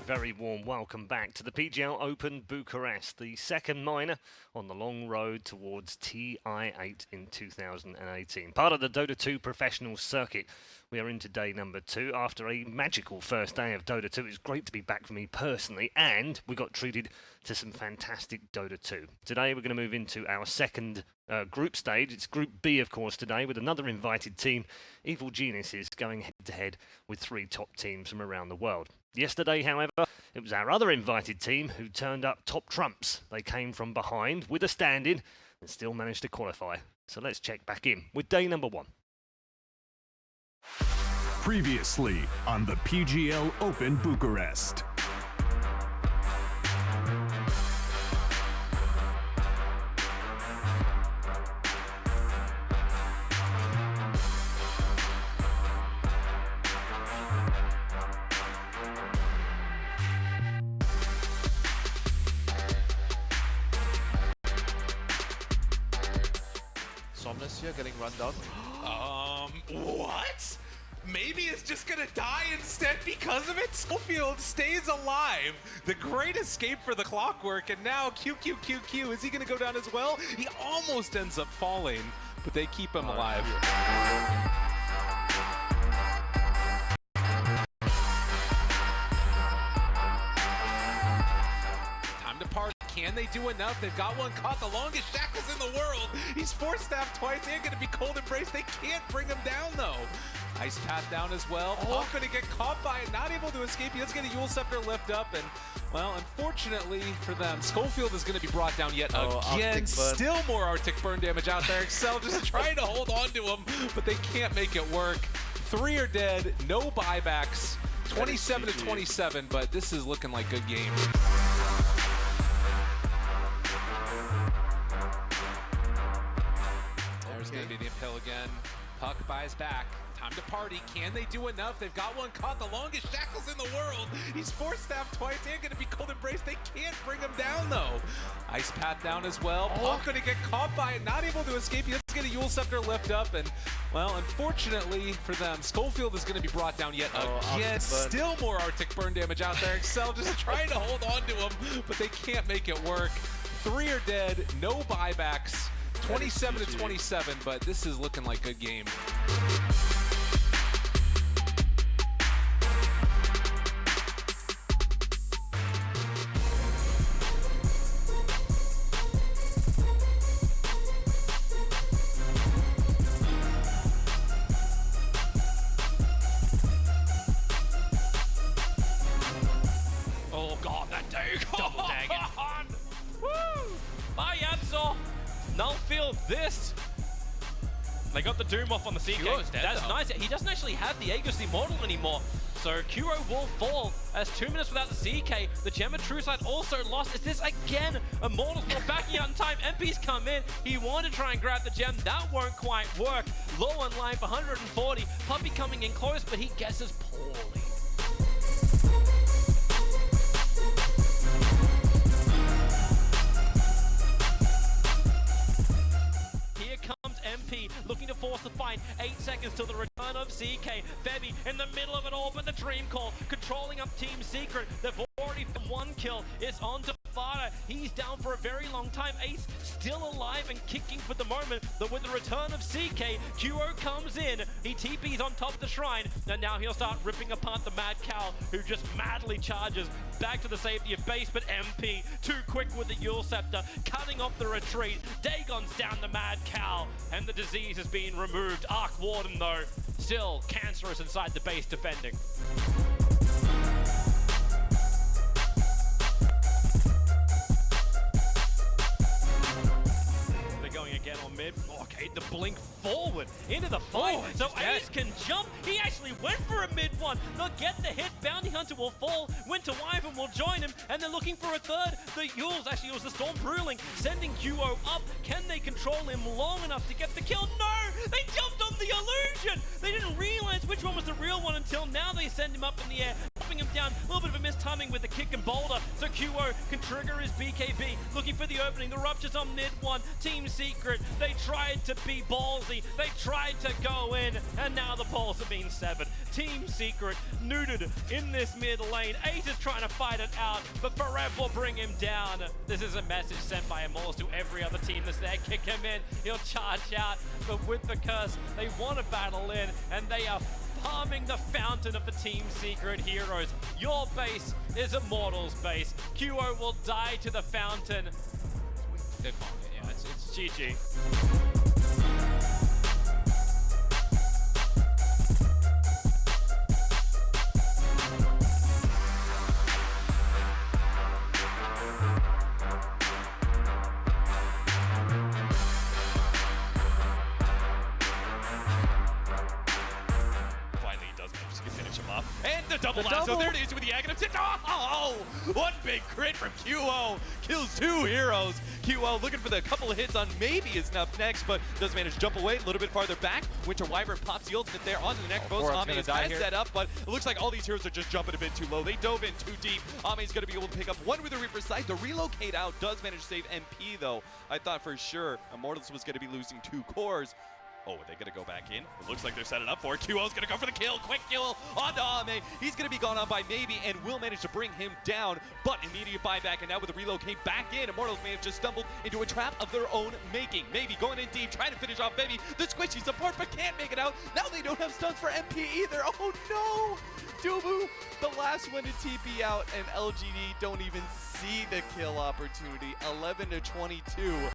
Very warm welcome back to the PGL Open Bucharest, the second minor on the long road towards TI8 in 2018. Part of the Dota 2 professional circuit. We are into day number 2 after a magical first day of Dota 2. It's great to be back for me personally, and we got treated to some fantastic Dota 2. Today we're going to move into our second group stage. It's Group B, of course, today with another invited team. Evil Geniuses going head-to-head with 3 top teams from around the world. Yesterday, however, it was our other invited team who turned up top trumps. They came from behind with a stand-in and still managed to qualify. So let's check back in with day number 1. Previously on the PGL Open Bucharest. Here getting run down. What? Maybe it's just gonna die instead because of it? Schofield stays alive. The great escape for the Clockwork, and now QQQQ, is he gonna go down as well? He almost ends up falling, but they keep him alive. Time to party. Can they do enough? They've got one caught, the longest shackles in the world. He's force-staffed twice and gonna be cold embrace. They can't bring him down though. Ice path down as well. Puck gonna get caught by it, not able to escape. He does get a Yule Scepter lift up, and well, unfortunately for them, Schofield is gonna be brought down yet again. Still more Arctic Burn damage out there. Excel just trying to hold on to him, but they can't make it work. 3 are dead, no buybacks. 27 to 27, but this is looking like good game. There's going to be the impale again. Puck buys back. Time to party. Can they do enough? They've got one caught. The longest shackles in the world. He's force-staffed twice and going to be cold embraced. They can't bring him down, though. Ice path down as well. Pop going to get caught by it. Not able to escape. He has to get a Yule Scepter lift up. And, well, unfortunately for them, Schofield is going to be brought down yet again. Still more Arctic burn damage out there. Excel just trying to hold on to him, but they can't make it work. 3 are dead. No buybacks. 27 to 27, but this is looking like a good game. Oh god, that dig! Double dagging. Woo! Bye, Yabzor! Null field this. They got the Doom off on the CK. That's nice. He doesn't actually have the Aegis Immortal anymore. So Kuro will fall as 2 minutes without the CK. The Gem of True Sight also lost. Is this again? Immortal's not backing out in time. MP's come in. He wanted to try and grab the gem. That won't quite work. Low on life, 140. Puppy coming in close, but he guesses poorly. MP looking to force the fight. 8 seconds till the return of CK. Febby in the middle of it all, but the Dream Call controlling up Team Secret. They've already found 1 kill. It's on to Fada. He's down for a very long time. Ace still alive and kicking for the moment, but with the return of CK, QO comes in. He TP's on top of the shrine, and now he'll start ripping apart the Mad Cow, who just madly charges back to the safety of base, but MP too quick with the Yule Scepter, cutting off the retreat. Dagon's down the Mad Cow, and the disease has been removed. Arc Warden, though, still cancerous inside the base defending. Again on mid. Okay, the blink forward into the fight. So Ace can jump. He actually went for a mid one. They'll get the hit. Bounty Hunter will fall. Winter Wyvern will join him, and they're looking for a third. The Yules, actually it was the Storm Bruling, sending QO up. Can they control him long enough to get the kill? No! They jumped on the illusion! They didn't realize which one was the real one until now they send him up in the air, dropping him down. A little bit of a mistiming with the kick and boulder. So QO can trigger his BKB. Looking for the opening. The Rupture's on mid one. Team Secret, they tried to be ballsy, they tried to go in, and now the balls have been severed. Team Secret neutered in this mid lane. Ace is trying to fight it out, but Farev will bring him down. This is a message sent by Immortals to every other team that's there. Kick him in, he'll charge out, but with the curse, they want to battle in, and they are palming the fountain of the Team Secret heroes. Your base is Immortals' base. QO will die to the fountain. Good call. Yeah, it's GG. And the double lasso, there it is with the Aghanim. Oh, one big crit from QO. Kills 2 heroes. QO looking for the couple of hits on maybe is up next, but does manage to jump away a little bit farther back. Winter Wyvern pops the ultimate there onto the Necros. Ame is set up, but it looks like all these heroes are just jumping a bit too low. They dove in too deep. Ame's going to be able to pick up one with the Reaper Sight. The relocate out does manage to save MP, though. I thought for sure Immortals was going to be losing 2 cores. Oh, are they going to go back in? It looks like they're setting up for it. QO's going to go for the kill. Quick kill onto Ame. He's going to be gone on by Maybe and will manage to bring him down. But immediate buyback, and now with the relocate back in, Immortals may have just stumbled into a trap of their own making. Maybe going in deep, trying to finish off Baby. The squishy support, but can't make it out. Now they don't have stuns for MP either. Oh no! Dubu, the last one to TP out, and LGD don't even see the kill opportunity. 11 to 22.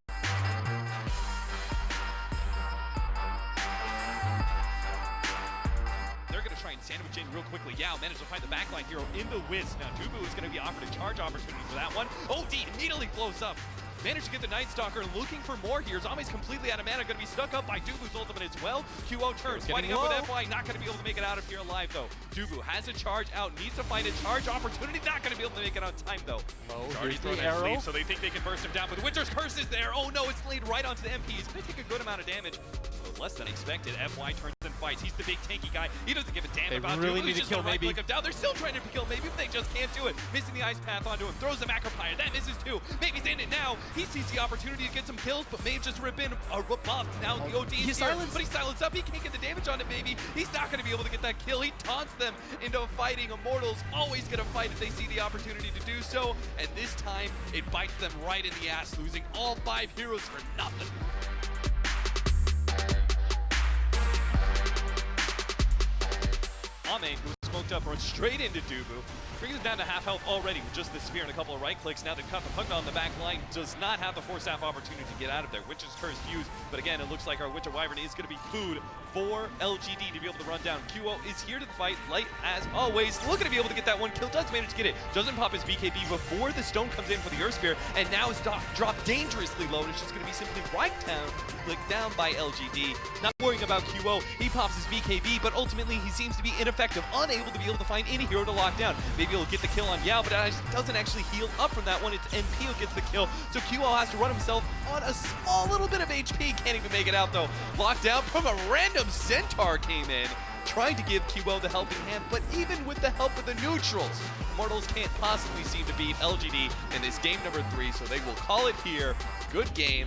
Try and sandwich in real quickly. Yao managed to find the backline hero in the Wiz. Now Dubu is going to be offered a charge opportunity for that one. OD immediately blows up. Managed to get the Night Stalker, looking for more here. Ame's completely out of mana, going to be stuck up by Dubu's ultimate as well. QO turns, fighting up with FY, not going to be able to make it out of here alive though. Dubu has a charge out, needs to find a charge opportunity, not going to be able to make it on time though. Already thrown their sleeve, so they think they can burst him down, but the Winter's Curse is there. Oh no, it's laid right onto the MP. He's going to take a good amount of damage. So less than expected. FY turns and fights. He's the big tanky guy. He doesn't give a damn They about really Dubu. need He's to just kill gonna maybe. right-click him down. They're still trying to kill maybe, but they just can't do it. Missing the ice path onto him. Throws the macro pyre. That misses too. Maybe's in it now. He sees the opportunity to get some kills, but Mabe just rip in a buff. Now the OD is here, but he's silenced up. He can't get the damage on it, Maybe. He's not going to be able to get that kill. He taunts them into fighting. Immortals always going to fight if they see the opportunity to do so, and this time it bites them right in the ass, losing all 5 heroes for nothing. Ame, who was smoked up, runs straight into Dubu. Brings him down to half health already with just the spear and a couple of right clicks. Now they've caught the Pugna on the back line. Does not have the force staff opportunity to get out of there. Witch's Curse used, but again, it looks like our Witcher Wyvern is going to be food for LGD to be able to run down. QO is here to the fight, light as always. Looking to be able to get that one kill. Does manage to get it. Doesn't pop his BKB before the stone comes in for the Earth Spear, and now is dropped dangerously low, and it's just going to be simply clicked down by LGD. Not worrying about QO. He pops his BKB, but ultimately he seems to be ineffective, unable to be able to find any hero to lock down. Maybe he'll get the kill on Yao, but doesn't actually heal up from that one. It's NP who gets the kill, so QO has to run himself on a small little bit of HP. Can't even make it out though. Locked down from a random Centaur came in, trying to give QO the helping hand, but even with the help of the neutrals, Immortals can't possibly seem to beat LGD in this game number 3, so they will call it here. Good game.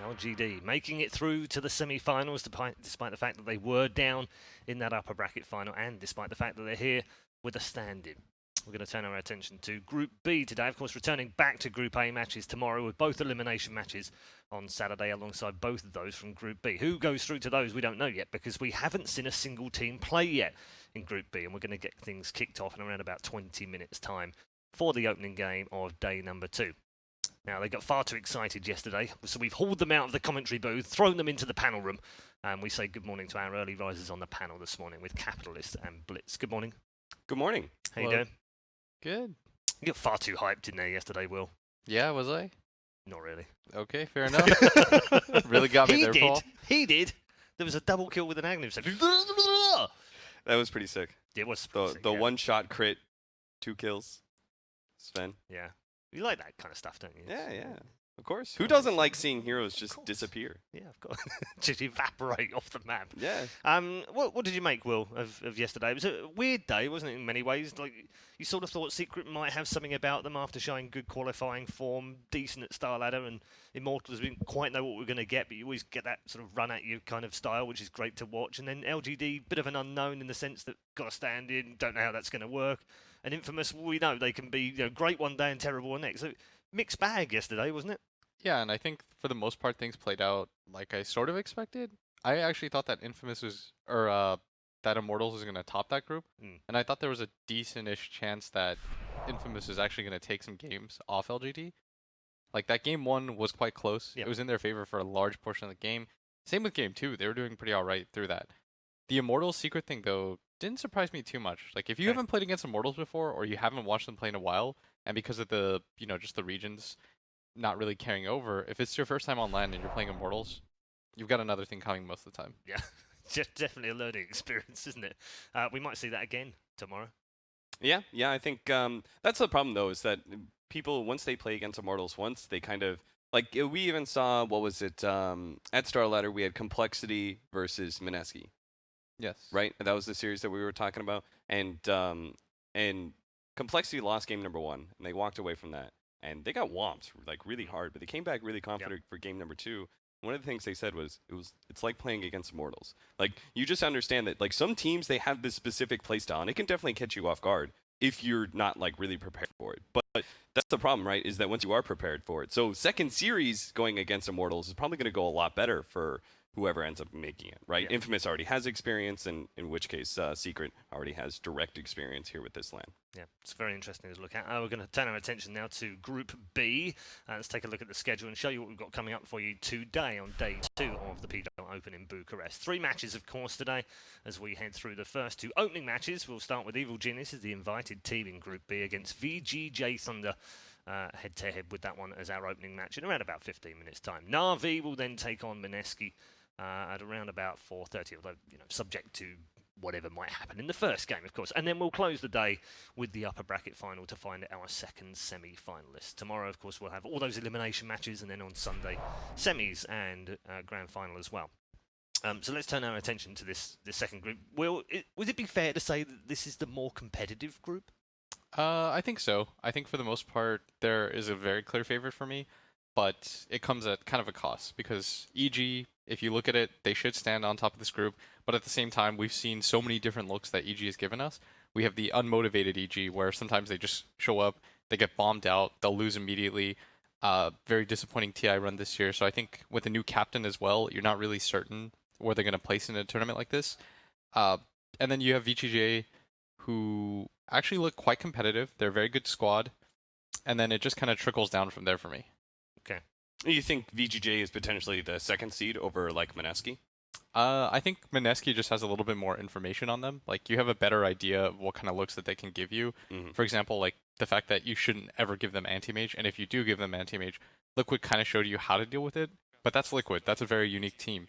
LGD making it through to the semi-finals despite the fact that they were down in that upper bracket final, and despite the fact that they're here with a stand-in. We're going to turn our attention to Group B today, of course returning back to Group A matches tomorrow with both elimination matches on Saturday alongside both of those from Group B. Who goes through to those we don't know yet, because we haven't seen a single team play yet in Group B, and we're going to get things kicked off in around about 20 minutes time for the opening game of day number 2. Now, they got far too excited yesterday, so we've hauled them out of the commentary booth, thrown them into the panel room, and we say good morning to our early risers on the panel this morning with Capitalist and Blitz. Good morning. Good morning. How you doing? Good. You got far too hyped in there yesterday, Will. Yeah, was I? Not really. Okay, fair enough. Really got me there, Paul. He did. There was a double kill with an Agnew. That was pretty sick. It was The sick, yeah. one-shot crit, 2 kills. Sven. Yeah. You like that kind of stuff, don't you? Yeah. Of course. Who doesn't like seeing heroes just disappear? Yeah, of course. Just evaporate off the map. Yeah. What did you make, Will, of yesterday? It was a weird day, wasn't it, in many ways? Like, you sort of thought Secret might have something about them after showing good qualifying form, decent at Star Ladder, and Immortals didn't quite know what we're going to get, but you always get that sort of run-at-you kind of style, which is great to watch. And then LGD, bit of an unknown in the sense that got to stand in, don't know how that's going to work. And Infamous, we know they can be great one day and terrible the next. So, mixed bag yesterday, wasn't it? Yeah, and I think for the most part things played out like I sort of expected. I actually thought that Infamous was, or that Immortals was going to top that group, and I thought there was a decent-ish chance that Infamous is actually going to take some games off LGD. Like, that game 1 was quite close. Yep. It was in their favor for a large portion of the game. Same with game 2. They were doing pretty alright through that. The Immortals Secret thing, though, didn't surprise me too much. Like, if you haven't played against Immortals before, or you haven't watched them play in a while, and because of the, just the regions not really carrying over, if it's your first time online and you're playing Immortals, you've got another thing coming most of the time. Yeah, definitely a learning experience, isn't it? We might see that again tomorrow. Yeah, I think that's the problem, though, is that people, once they play against Immortals once, they kind of, like, we even saw, what was it, at Star Ladder, we had Complexity versus Mineski. Yes. Right? That was the series that we were talking about. And Complexity lost game number 1, and they walked away from that. And they got whomped, like, really hard, but they came back really confident for game number 2. One of the things they said was, it's like playing against Immortals. Like, you just understand that, like, some teams, they have this specific playstyle, and it can definitely catch you off guard if you're not, like, really prepared for it. But that's the problem, right, is that once you are prepared for it. So second series going against Immortals is probably going to go a lot better for whoever ends up making it, right? Yeah. Infamous already has experience, and in which case Secret already has direct experience here with this LAN. Yeah, it's very interesting to look at. We're going to turn our attention now to Group B. Let's take a look at the schedule and show you what we've got coming up for you today on day 2 of the PGL Open in Bucharest. 3 matches, of course, today as we head through the first 2 opening matches. We'll start with Evil Genius as the invited team in Group B against VG.J Thunder. Head-to-head with that one as our opening match in around about 15 minutes' time. Na'Vi will then take on Mineski at around about 4:30, although subject to whatever might happen in the first game, of course. And then we'll close the day with the upper bracket final to find our second semi-finalist. Tomorrow, of course, we'll have all those elimination matches, and then on Sunday, semis and grand final as well. So let's turn our attention to this second group. Will, would it be fair to say that this is the more competitive group? I think so. I think for the most part, there is a very clear favorite for me, but it comes at kind of a cost because EG, if you look at it, they should stand on top of this group, but at the same time, we've seen so many different looks that EG has given us. We have the unmotivated EG, where sometimes they just show up, they get bombed out, they'll lose immediately. Very disappointing TI run this year, so I think with a new captain as well, you're not really certain where they're going to place in a tournament like this. And then you have VG.J, who actually look quite competitive. They're a very good squad. And then it just kind of trickles down from there for me. Okay. You think VG.J is potentially the second seed over like Mineski? I think Mineski just has a little bit more information on them. Like, you have a better idea of what kind of looks that they can give you. For example, like the fact that you shouldn't ever give them anti-mage, and if you do give them anti-mage, Liquid kind of showed you how to deal with it. But that's Liquid. That's a very unique team.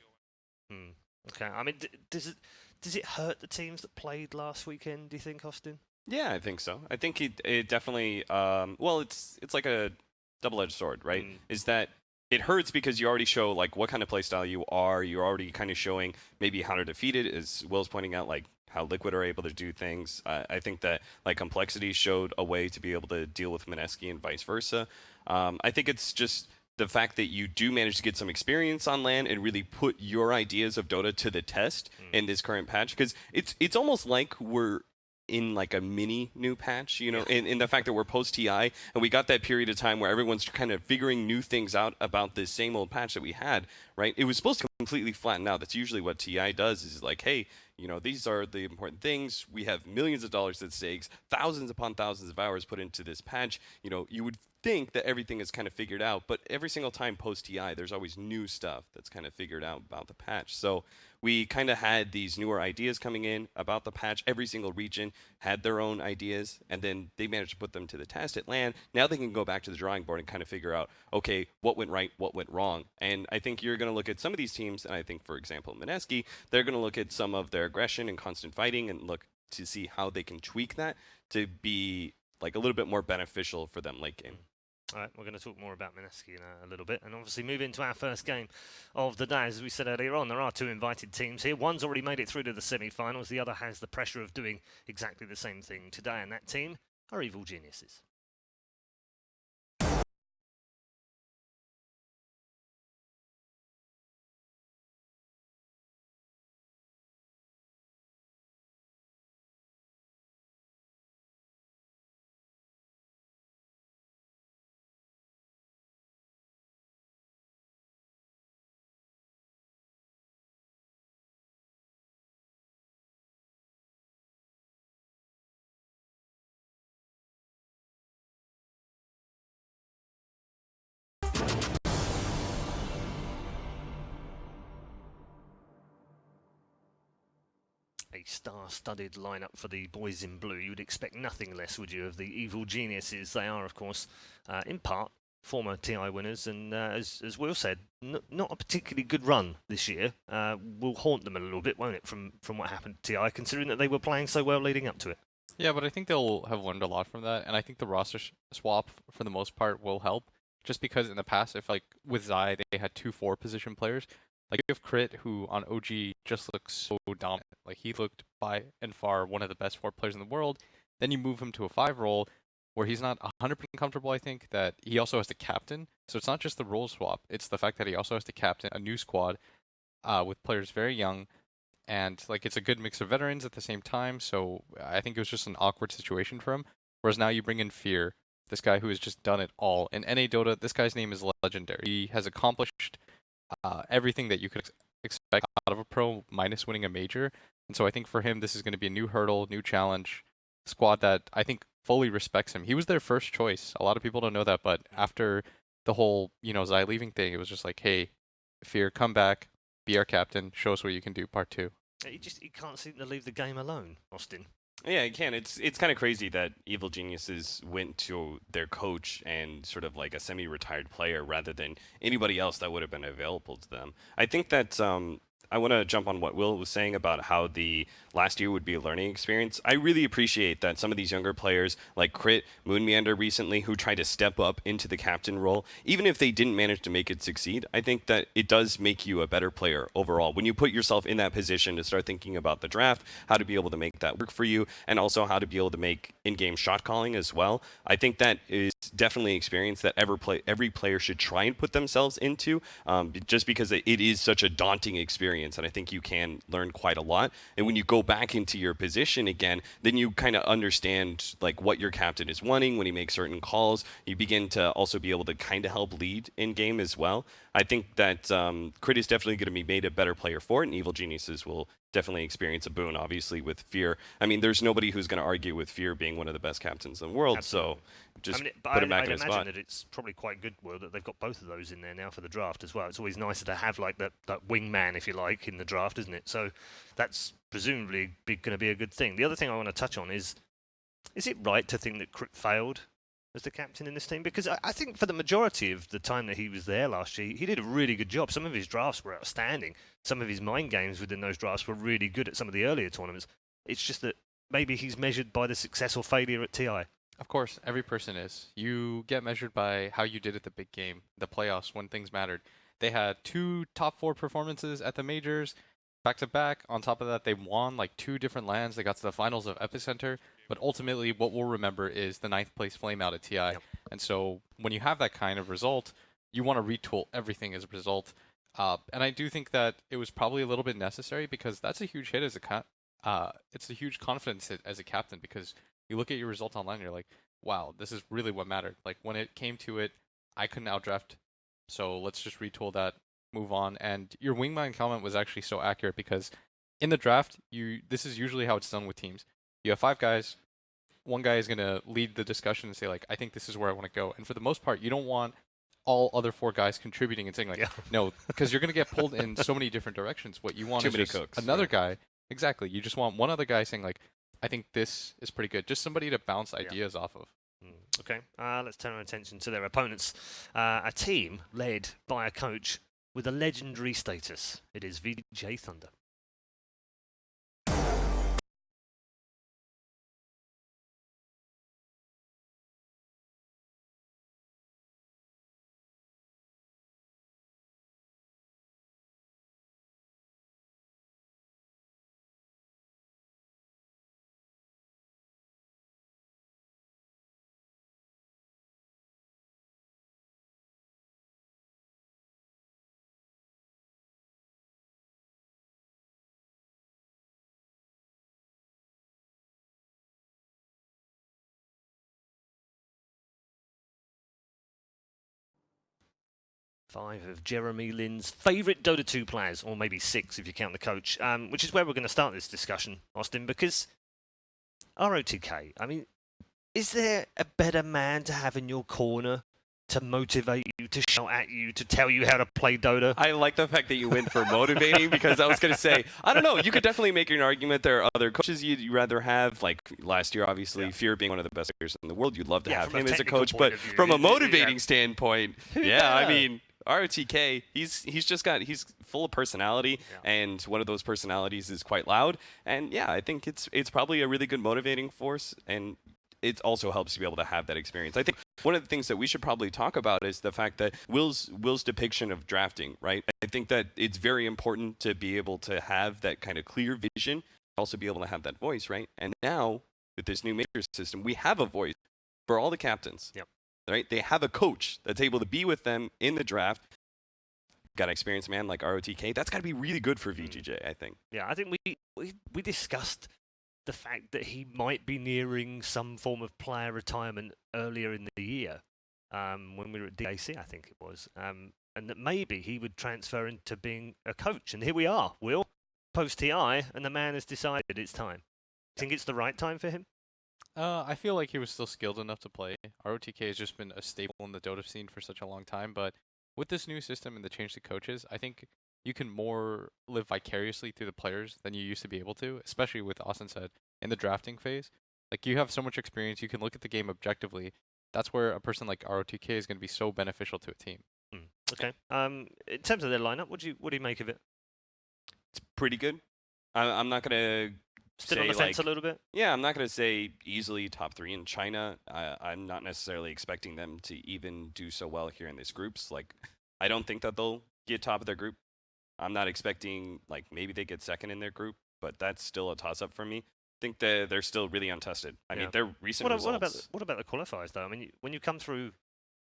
Okay. I mean, does it hurt the teams that played last weekend, do you think, Austin? Yeah, I think so. I think it definitely. Well, it's like a double-edged sword, right? Is that it hurts because you already show like what kind of playstyle you are. You're already kind of showing maybe how to defeat it, as Will's pointing out, like how Liquid are able to do things. I think that like Complexity showed a way to be able to deal with Mineski and vice versa. I think it's just the fact that you do manage to get some experience on LAN and really put your ideas of Dota to the test in this current patch, because it's almost like we're in like a mini new patch, you know, in the fact that we're post TI and we got that period of time where everyone's kind of figuring new things out about this same old patch that we had, right? It was supposed to completely flatten out. That's usually what TI does, is like, hey, you know, these are the important things. We have millions of dollars at stake, thousands upon thousands of hours put into this patch. You know, you would think that everything is kind of figured out, but every single time post TI, there's always new stuff that's kind of figured out about the patch. So we kind of had these newer ideas coming in about the patch. Every single region had their own ideas, and then they managed to put them to the test at LAN. Now they can go back to the drawing board and kind of figure out, okay, what went right, what went wrong. And I think you're going to look at some of these teams, and I think, for example, Mineski, they're going to look at some of their aggression and constant fighting and look to see how they can tweak that to be like a little bit more beneficial for them late game. All right, we're going to talk more about Mineski in a little bit, and obviously move into our first game of the day. As we said earlier on, there are two invited teams here. One's already made it through to the semi-finals. The other has the pressure of doing exactly the same thing today, and that team are Evil Geniuses. A star-studded lineup for the boys in blue. You would expect nothing less, would you, of the Evil Geniuses? They are, of course, in part, former TI winners, and as Will said, not a particularly good run this year. Will haunt them a little bit, won't it, from what happened to TI, considering that they were playing so well leading up to it? Yeah, but I think they'll have learned a lot from that, and I think the roster swap, for the most part, will help. Just because in the past, if like with Zai, they had 2 4-position players. Like, you have Crit, who on OG just looks so dominant. Like, he looked by and far one of the best 4 players in the world. Then you move him to a 5 role, where he's not 100% comfortable, I think, that he also has to captain. So it's not just the role swap, it's the fact that he also has to captain a new squad with players very young. And, like, it's a good mix of veterans at the same time, so I think it was just an awkward situation for him. Whereas now you bring in Fear, this guy who has just done it all. In NA Dota, this guy's name is legendary. He has accomplished everything that you could expect out of a pro, minus winning a major. And so I think for him, this is going to be a new hurdle, new challenge, squad that I think fully respects him. He was their first choice. A lot of people don't know that, but after the whole, Zai leaving thing, it was just like, hey, Fear, come back, be our captain, show us what you can do, part 2. He can't seem to leave the game alone, Austin. Yeah, it can. It's kind of crazy that Evil Geniuses went to their coach and sort of like a semi-retired player rather than anybody else that would have been available to them. I think that I want to jump on what Will was saying about how the last year would be a learning experience. I really appreciate that some of these younger players, like Crit, Moonmeander recently, who tried to step up into the captain role, even if they didn't manage to make it succeed, I think that it does make you a better player overall. When you put yourself in that position to start thinking about the draft, how to be able to make that work for you, and also how to be able to make in-game shot calling as well, I think that is definitely an experience that every player should try and put themselves into, just because it is such a daunting experience. And I think you can learn quite a lot. And when you go back into your position again, then you kind of understand like what your captain is wanting when he makes certain calls. You begin to also be able to kind of help lead in game as well. I think that Crit is definitely going to be made a better player for it, and Evil Geniuses will definitely experience a boon, obviously, with Fear. I mean, there's nobody who's going to argue with Fear being one of the best captains in the world, Absolutely. so just But put him back I'd in his imagine spot. that it's probably quite good, Will, that they've got both of those in there now for the draft as well. It's always nicer to have like that wingman, if you like, in the draft, isn't it? So that's presumably going to be a good thing. The other thing I want to touch on is it right to think that Crit failed as the captain in this team? Because I think for the majority of the time that he was there last year, he did a really good job. Some of his drafts were outstanding. Some of his mind games within those drafts were really good at some of the earlier tournaments. It's just that maybe he's measured by the success or failure at TI. Of course, every person is. You get measured by how you did at the big game, the playoffs, when things mattered. They had 2 top 4 performances at the majors, back to back. On top of that, they won like 2 different lands. They got to the finals of Epicenter. But ultimately, what we'll remember is the 9th place flame out at TI. Yep. And so when you have that kind of result, you want to retool everything as a result. And I do think that it was probably a little bit necessary, because that's a huge hit as it's a huge confidence hit as a captain, because you look at your result online and you're like, wow, this is really what mattered. Like when it came to it, I couldn't outdraft, so let's just retool that, move on. And your wingman comment was actually so accurate, because in the draft, this is usually how it's done with teams. You have 5 guys. One guy is going to lead the discussion and say, like, I think this is where I want to go. And for the most part, you don't want all other 4 guys contributing and saying, like, no, because you're going to get pulled in so many different directions. What you want Too is many just cooks, another guy. Exactly. You just want one other guy saying, like, I think this is pretty good. Just somebody to bounce ideas off of. Okay, let's turn our attention to their opponents. A team led by a coach with a legendary status. It is VG.J Thunder. Five of Jeremy Lin's favourite Dota 2 players, or maybe 6 if you count the coach, which is where we're going to start this discussion, Austin, because ROTK, I mean, is there a better man to have in your corner to motivate you, to shout at you, to tell you how to play Dota? I like the fact that you went for motivating, because I was going to say, I don't know, you could definitely make an argument there are other coaches you'd rather have, like last year, obviously, Fear being one of the best players in the world. You'd love to have from a him as a technical coach, point but of view, from a motivating yeah. standpoint, yeah, I mean, ROTK, he's full of personality, and one of those personalities is quite loud, and yeah, I think it's probably a really good motivating force, and it also helps to be able to have that experience. I think one of the things that we should probably talk about is the fact that Will's depiction of drafting, right? I think that it's very important to be able to have that kind of clear vision, also be able to have that voice, right? And now, with this new major system, we have a voice for all the captains. Yep. Right? They have a coach that's able to be with them in the draft. Got an experienced man like ROTK. That's got to be really good for VG.J, I think. Yeah, I think we discussed the fact that he might be nearing some form of player retirement earlier in the year, when we were at DAC, I think it was, and that maybe he would transfer into being a coach. And here we are, Will, post-TI, and the man has decided it's time. Think it's the right time for him? I feel like he was still skilled enough to play. ROTK has just been a staple in the Dota scene for such a long time, but with this new system and the change to coaches, I think you can more live vicariously through the players than you used to be able to, especially with Austin said, in the drafting phase. Like, you have so much experience, you can look at the game objectively. That's where a person like ROTK is going to be so beneficial to a team. Okay. In terms of their lineup, what do you make of it? it's pretty good. I'm not gonna Still say on the fence like, a little bit. yeah, I'm not gonna say easily top 3 in China. I'm not necessarily expecting them to even do so well here in these groups. Like, I don't think that they'll get top of their group. I'm not expecting like maybe they get second in their group, but that's still a toss-up for me. I think that they're still really untested. I mean, their recent results. What about the qualifiers though? I mean, when you come through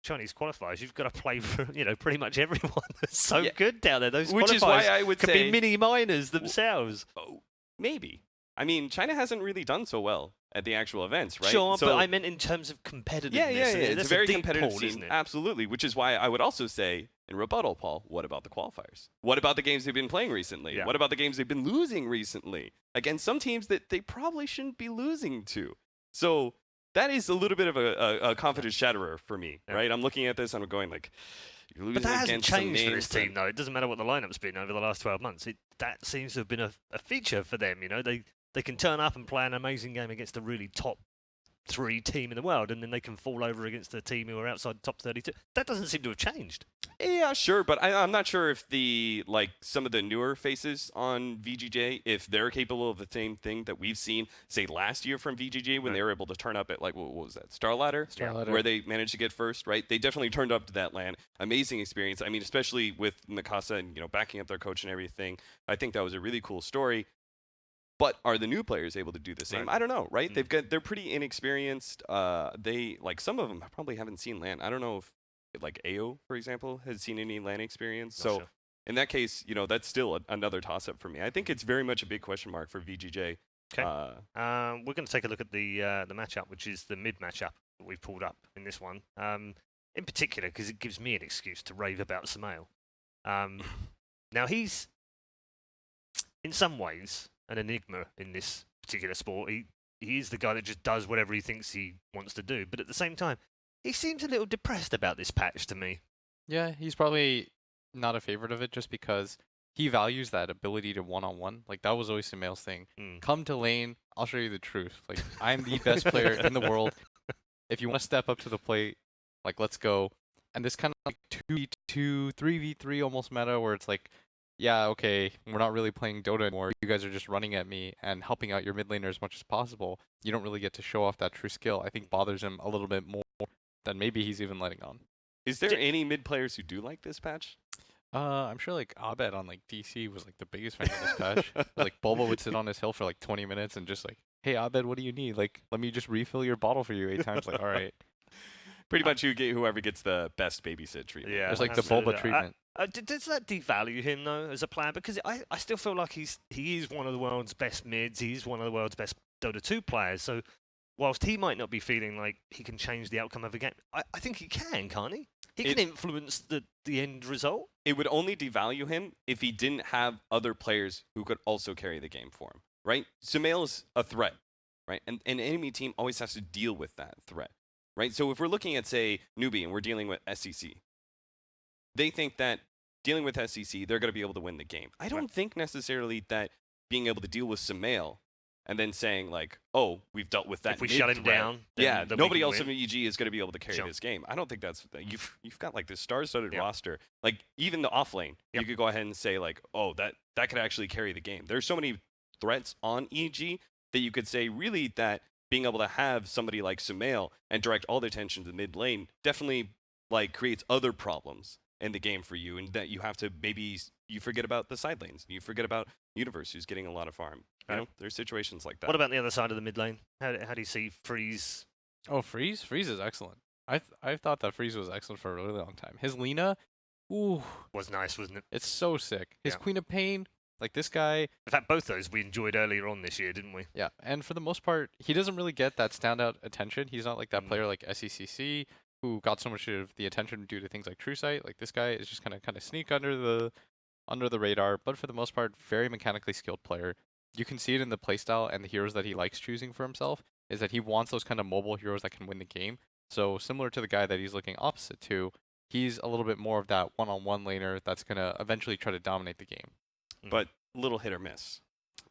Chinese qualifiers, you've got to play for pretty much everyone. That's so good down there. Those Which qualifiers is why I would could say be mini minors themselves. Oh, maybe. I mean, China hasn't really done so well at the actual events, right? Sure, so, but I meant in terms of competitiveness. yeah. It's That's a very deep competitive pool, scene, isn't it? absolutely. Which is why I would also say, in rebuttal, Paul, what about the qualifiers? What about the games they've been playing recently? Yeah. What about the games they've been losing recently against some teams that they probably shouldn't be losing to? So that is a little bit of a confidence shatterer for me, right? I'm looking at this and I'm going like, you're losing But that hasn't against some changed for names this team, though. It doesn't matter what the lineup's been over the last 12 months. That seems to have been a feature for them. They can turn up and play an amazing game against a really top 3 team in the world, and then they can fall over against a team who are outside the top 32. That doesn't seem to have changed. Yeah, sure, but I'm not sure if some of the newer faces on VG.J, if they're capable of the same thing that we've seen, say, last year from VG.J when they were able to turn up at, like, what was that, Star Ladder? Where they managed to get first, right? They definitely turned up to that LAN. Amazing experience. I mean, especially with Mikasa and, backing up their coach and everything. I think that was a really cool story. But are the new players able to do the same? I don't know, right? They're pretty inexperienced. Some of them probably haven't seen LAN. I don't know if like AO, for example, has seen any LAN experience. So in that case, that's still another toss-up for me. I think it's very much a big question mark for VG.J. Okay. We're going to take a look at the matchup, which is the mid matchup that we've pulled up in this one. In particular, because it gives me an excuse to rave about Samael. Now he's in some ways an enigma in this particular sport. He is the guy that just does whatever he thinks he wants to do, but at the same time, he seems a little depressed about this patch to me. Yeah, he's probably not a favorite of it just because he values that ability to one-on-one. Like, that was always Samael's thing. Come to lane, I'll show you the truth. Like, I'm the best player in the world. If you want to step up to the plate, like, let's go. And this kind of like 2v2, 3v3 almost meta where it's like, yeah, okay, we're not really playing Dota anymore. You guys are just running at me and helping out your mid laner as much as possible. You don't really get to show off that true skill. I think bothers him a little bit more than maybe he's even letting on. Is there any mid players who do like this patch? I'm sure like Abed on like DC was like the biggest fan of this patch. Like Bulba would sit on his hill for like 20 minutes and just like, hey Abed, what do you need? Like, let me just refill your bottle for you 8 times. Like, all right. Pretty much you get whoever gets the best babysit treatment. Yeah, it's like the Bulba treatment. Does that devalue him though as a player? Because I still feel like he is one of the world's best mids. He's one of the world's best Dota 2 players. So whilst he might not be feeling like he can change the outcome of a game, I think he can, can't he? He can influence the end result. It would only devalue him if he didn't have other players who could also carry the game for him, right? Samael's a threat, right? And an enemy team always has to deal with that threat, right? So if we're looking at, say, Newbie and we're dealing with SEC, they think that dealing with SEC, they're going to be able to win the game. I don't think necessarily that being able to deal with Samael and then saying like, oh, we've dealt with that. If we shut him down, then nobody else in EG is going to be able to carry this game. I don't think that's you've got like this star-studded roster. Like even the off lane, you could go ahead and say like, oh, that could actually carry the game. There's so many threats on EG that you could say really that being able to have somebody like Samael and direct all the attention to the mid lane definitely like creates other problems in the game for you, and that you have to maybe you forget about the side lanes, you forget about Universe who's getting a lot of farm. You know, there's situations like that. What about the other side of the mid lane? How do you see Freeze? Oh, Freeze? Freeze is excellent. I've thought that Freeze was excellent for a really long time. His Lina, ooh, was nice, wasn't it? It's so sick. His Queen of Pain, like this guy. In fact, both those we enjoyed earlier on this year, didn't we? Yeah, and for the most part, he doesn't really get that standout attention. He's not like that player like SECC who got so much of the attention due to things like True Sight. Like this guy is just kind of sneak under the radar, but for the most part, very mechanically skilled player. You can see it in the playstyle and the heroes that he likes choosing for himself, is that he wants those kind of mobile heroes that can win the game. So similar to the guy that he's looking opposite to, he's a little bit more of that one-on-one laner that's going to eventually try to dominate the game. But little hit or miss.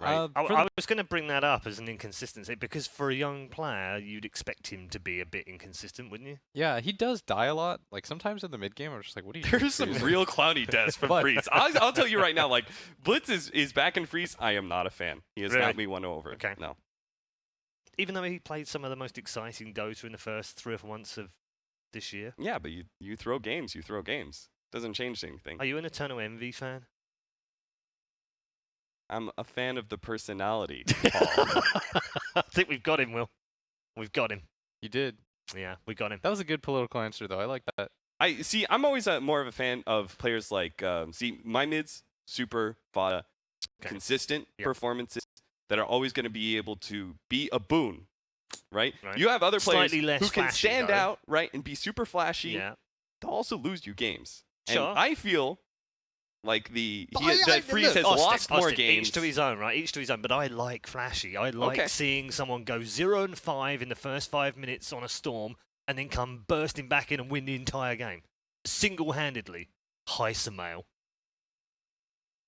right? I was going to bring that up as an inconsistency because for a young player, you'd expect him to be a bit inconsistent, wouldn't you? Yeah, he does die a lot. Like sometimes in the mid game, I'm just like, what are you? There's some real clowny deaths from But- Freeze. I'll tell you right now, like Blitz is back in Freeze. I am not a fan. He has Really? not me one over. Okay. No. Even though he played some of the most exciting Dota in the first 3 or 4 months of this year. Yeah, but you throw games. You throw games. Doesn't change anything. Are you an Eternal Envy fan? I'm a fan of the personality, Paul. I think we've got him, Will. We've got him. You did. Yeah, we got him. That was a good political answer, though. I like that. I see. I'm always more of a fan of players like my mids, super fodder, Okay. consistent Yep. performances that are always going to be able to be a boon, right? Right. You have other players Slightly less who can flashy, stand though. out, right, and be super flashy. Yeah. They'll also lose you games. Sure. And I feel like But that Freeze has lost more games. Each to his own, right? Each to his own. But I like flashy. I like Okay. seeing someone go 0-5 in the first 5 minutes on a storm and then come bursting back in and win the entire game. Single-handedly. Hi, Samael.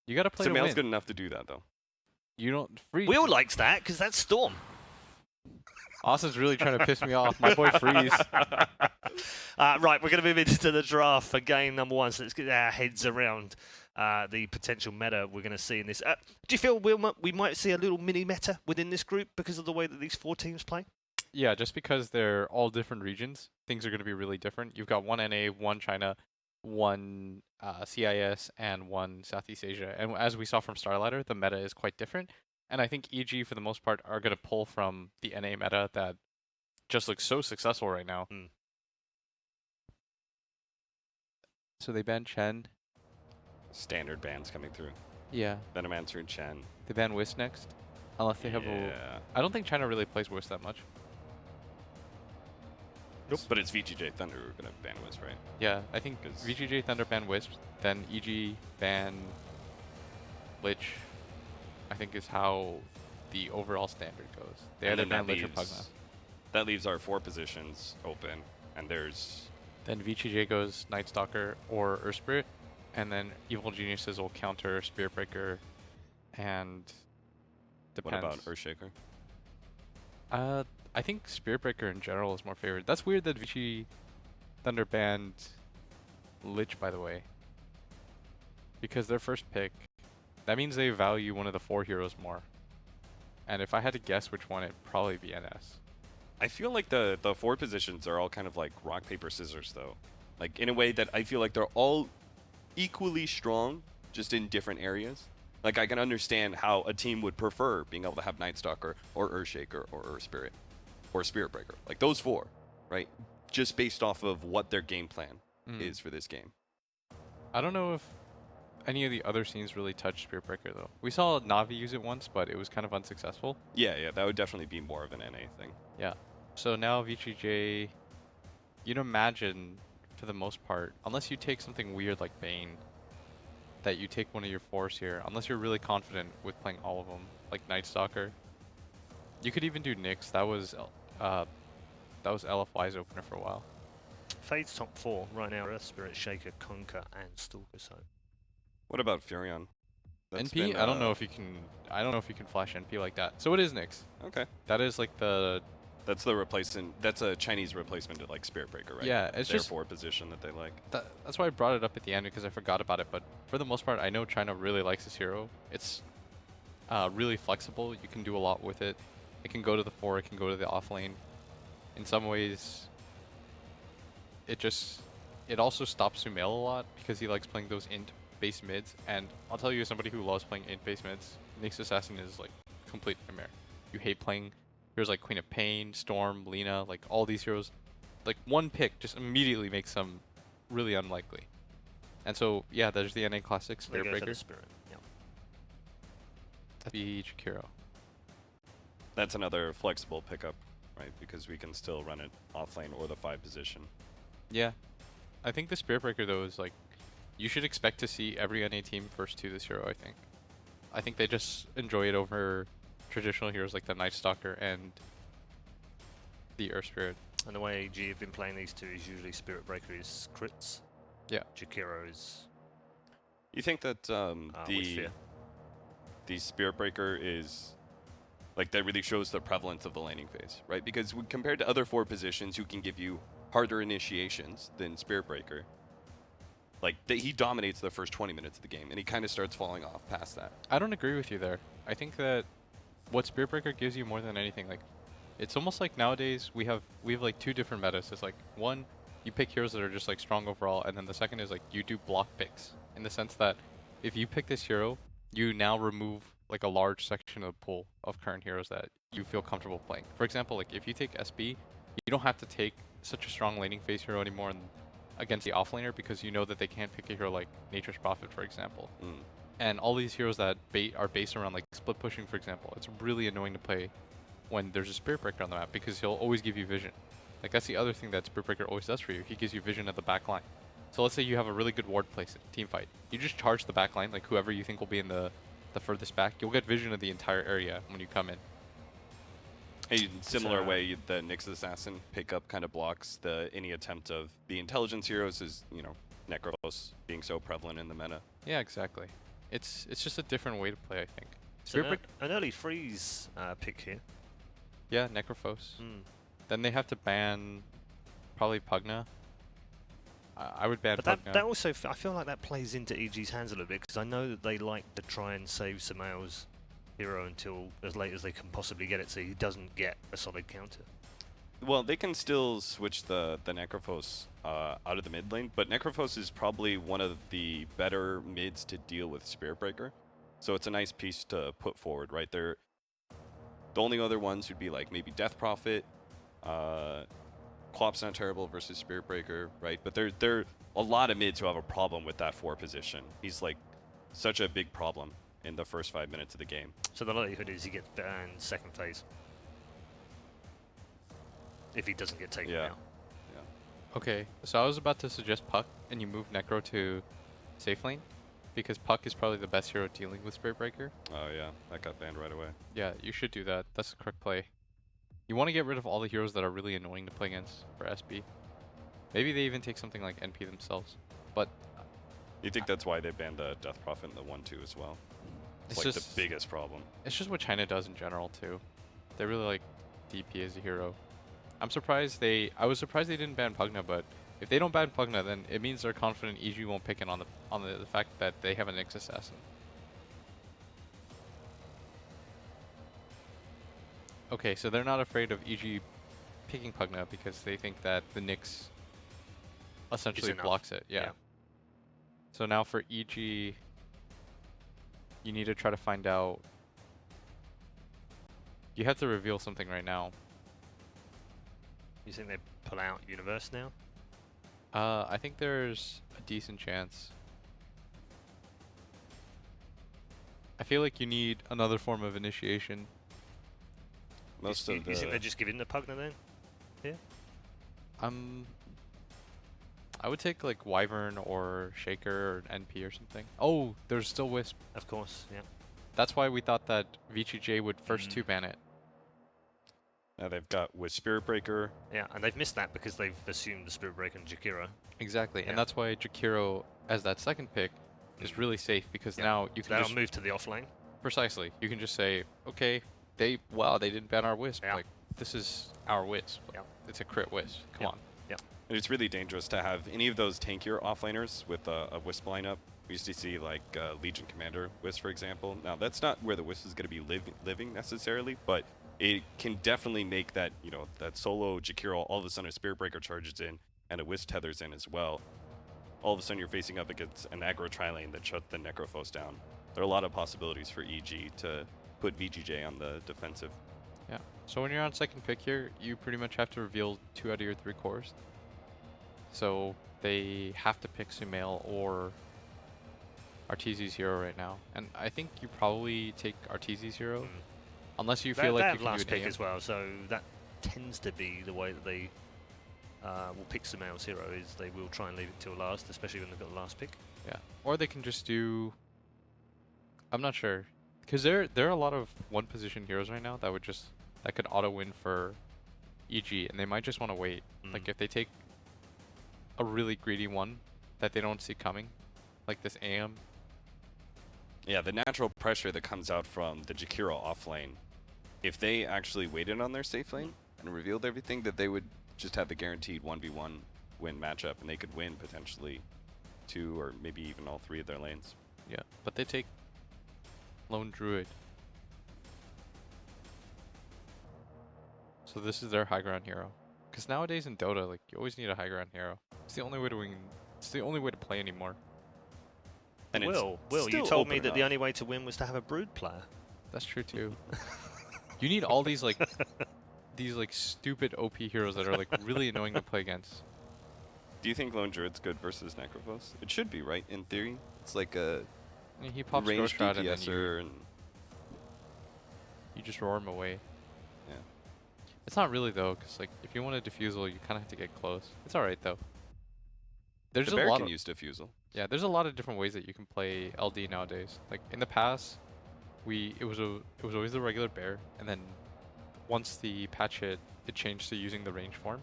You got to play to Samael's win. good enough to do that, though. You don't. Freeze. Will likes that because that's Storm. Austin's really trying to piss me off. My boy Freeze. Right, we're going to move into the draft for game number 1. So let's get our heads around the potential meta we're going to see in this. Do you feel we might see a little mini meta within this group because of the way that these 4 teams play? Yeah, just because they're all different regions, things are going to be really different. You've got 1 NA, 1 China, 1 CIS, and 1 Southeast Asia. And as we saw from Starlighter, the meta is quite different. And I think EG, for the most part, are going to pull from the NA meta that just looks so successful right now. Mm. So they banned Chen. Standard bans coming through. Yeah. Venomancer and Chen. They ban Wisp next. Unless they have a... Yeah. I don't think China really plays Wisp that much. Nope. But it's VG.J Thunder who are going to ban Wisp, right? Yeah, I think 'Cause- VG.J Thunder ban Wisp, then EG ban Lich, I think is how the overall standard goes. They And either then ban Lich or Pugma. that leaves our 4 positions open, and there's Then VG.J goes Night Stalker or Earth Spirit, and then Evil Geniuses will counter Spirit Breaker, and depends. what about Earthshaker? I think Spirit Breaker in general is more favored. That's weird that VG Thunder banned Lich, by the way, because their first pick. That means they value one of the 4 heroes more. And if I had to guess which one, it'd probably be NS. I feel like the 4 positions are all kind of like rock, paper, scissors, though. Like, in a way that I feel like they're all equally strong, just in different areas. Like, I can understand how a team would prefer being able to have Night Stalker or Earthshaker or Earth Spirit or Spirit Breaker. Like, those 4, right? Just based off of what their game plan is for this game. I don't know if any of the other scenes really touched Spirit Breaker, though. We saw Navi use it once, but it was kind of unsuccessful. Yeah, that would definitely be more of an NA thing. Yeah. So now VG.J, you'd imagine, for the most part, unless you take something weird like Bane, that you take one of your 4s here, unless you're really confident with playing all of them, like Night Stalker. You could even do Nyx. That was LFY's opener for a while. Fade's top 4 right now are Spirit, Shaker, Conquer, and Stalker. So What about Furion? That's NP? been, I don't know if you can. I don't know if you can flash NP like that. So it is Nyx. Okay. That is like the. That's the replacement. That's a Chinese replacement to like Spirit Breaker, right? Yeah, it's their just 4 position that they like. That's why I brought it up at the end because I forgot about it. But for the most part, I know China really likes this hero. It's really flexible. You can do a lot with it. It can go to the 4. It can go to the off lane. In some ways, it also stops Sumail a lot because he likes playing those int base mids. And I'll tell you, as somebody who loves playing int base mids, Nyx Assassin is like complete nightmare. You hate playing heroes like Queen of Pain, Storm, Lina, like all these heroes. Like one pick just immediately makes them really unlikely. And so yeah, there's the NA Classic they Spirit go for Breaker. the Spirit. Yeah. That'd be Jakiro. That's another flexible pickup, right? Because we can still run it off lane or the 5 position. Yeah. I think the Spirit Breaker though is like, you should expect to see every NA team first to this hero, I think. I think they just enjoy it over traditional heroes like the Night Stalker and the Earth Spirit. And the way AG have been playing these 2 is usually Spirit Breaker is crits. Yeah. Jakiro is You think that with fear. the Spirit Breaker is like that really shows the prevalence of the laning phase, right? Because compared to other 4 positions who can give you harder initiations than Spirit Breaker, like he dominates the first 20 minutes of the game, and he kind of starts falling off past that. I don't agree with you there. I think that what Spirit Breaker gives you more than anything, like, it's almost like nowadays we have like 2 different metas. It's like, one, you pick heroes that are just like strong overall, and then the second is like you do block picks, in the sense that if you pick this hero, you now remove like a large section of the pool of current heroes that you feel comfortable playing. For example, like if you take SB, you don't have to take such a strong laning phase hero anymore against the offlaner, because you know that they can't pick a hero like Nature's Prophet, for example. And all these heroes that are based around like split pushing, for example, it's really annoying to play when there's a Spirit Breaker on the map, because he'll always give you vision. Like, that's the other thing that Spirit Breaker always does for you. He gives you vision at the back line. So let's say you have a really good ward place team fight. You just charge the back line, like whoever you think will be in the furthest back. You'll get vision of the entire area when you come in. A similar way, the Nyx Assassin pickup kind of blocks any attempt of the intelligence heroes, is, you know, Necros being so prevalent in the meta. Yeah, exactly. It's just a different way to play, I think. So an early freeze pick here. Yeah, Necrophos. Then they have to ban probably Pugna. I would ban Pugna. But that also, I feel like that plays into EG's hands a little bit, because I know that they like to try and save Samael's hero until as late as they can possibly get it, so he doesn't get a solid counter. Well, they can still switch the Necrophos out of the mid lane, but Necrophos is probably one of the better mids to deal with Spirit Breaker. So it's a nice piece to put forward, right? The only other ones would be like maybe Death Prophet. Quap's not terrible versus Spirit Breaker, right? But there are a lot of mids who have a problem with that 4 position. He's like such a big problem in the first 5 minutes of the game. So the likelihood is he gets banned second phase. If he doesn't get taken out. Okay, so I was about to suggest Puck, and you move Necro to safe lane, because Puck is probably the best hero dealing with Spirit Breaker. Oh yeah, that got banned right away. Yeah, you should do that. That's the correct play. You want to get rid of all the heroes that are really annoying to play against for SB. Maybe they even take something like NP themselves. But you think that's why they banned the Death Prophet in the 1-2 as well? It's like the biggest problem. It's just what China does in general too. They really like DP as a hero. I was surprised they didn't ban Pugna, but if they don't ban Pugna, then it means they're confident EG won't pick in on the fact that they have a Nyx Assassin. Okay, so they're not afraid of EG picking Pugna because they think that the Nyx essentially blocks it. Yeah. So now for EG, you need to try to find out. You have to reveal something right now. You think they pull out Universe now? I think there's a decent chance. I feel like you need another form of initiation. You think they're just giving the Pugna then? Yeah. I would take like Wyvern or Shaker or NP or something. Oh, there's still Wisp. Of course, yeah. That's why we thought that VG.J would first 2-ban it. Now they've got with Spirit Breaker. Yeah, and they've missed that because they've assumed the Spirit Breaker and Jakiro. Exactly, and that's why Jakiro as that second pick is really safe, because now you can just move to the offlane. Precisely. You can just say, okay, they didn't ban our Wisp. Yeah. Like, this is our Wisp. Yeah. It's a crit Wisp. Come on. Yeah. And it's really dangerous to have any of those tankier offlaners with a Wisp lineup. We used to see like Legion Commander Wisp, for example. Now that's not where the Wisp is going to be living necessarily, but it can definitely make that, you know, that solo Jakiro, all of a sudden a Spirit Breaker charges in and a Wisp tethers in as well. All of a sudden you're facing up against an aggro tri-lane that shut the Necrophos down. There are a lot of possibilities for EG to put VG.J on the defensive. Yeah. So when you're on second pick here, you pretty much have to reveal 2 out of your 3 cores. So they have to pick Sumail or Arteezy's hero right now. And I think you probably take Arteezy's hero. Unless you feel like you can last do it pick as well, so that tends to be the way that they will pick Sumail's hero, is they will try and leave it till last, especially when they've got the last pick. Yeah. Or they can just do... I'm not sure. Because there are a lot of one-position heroes right now that could auto-win for EG, and they might just want to wait. Like if they take a really greedy one that they don't see coming, like this AM, Yeah, the natural pressure that comes out from the Jakiro off lane, if they actually waited on their safe lane and revealed everything, that they would just have the guaranteed 1v1 win matchup, and they could win potentially 2 or maybe even all 3 of their lanes. Yeah, but they take Lone Druid. So this is their high ground hero. Because nowadays in Dota, like, you always need a high ground hero. It's the only way to win. It's the only way to play anymore. And it's Will, you still told me open that the enough. only way to win was to have a brood player. That's true too. You need all these like stupid OP heroes that are like really annoying to play against. Do you think Lone Druid's good versus Necrophos? It should be, right? In theory, it's like a I mean, he pops range Ghost Shroud and then DPSer, and you just roar him away. yeah. It's not really though, because like if you want a diffusal, you kind of have to get close. It's all right though. There's The a bear lot can of use diffusal. yeah, there's a lot of different ways that you can play LD nowadays. Like in the past, it was always the regular bear, and then once the patch hit, it changed to using the range form,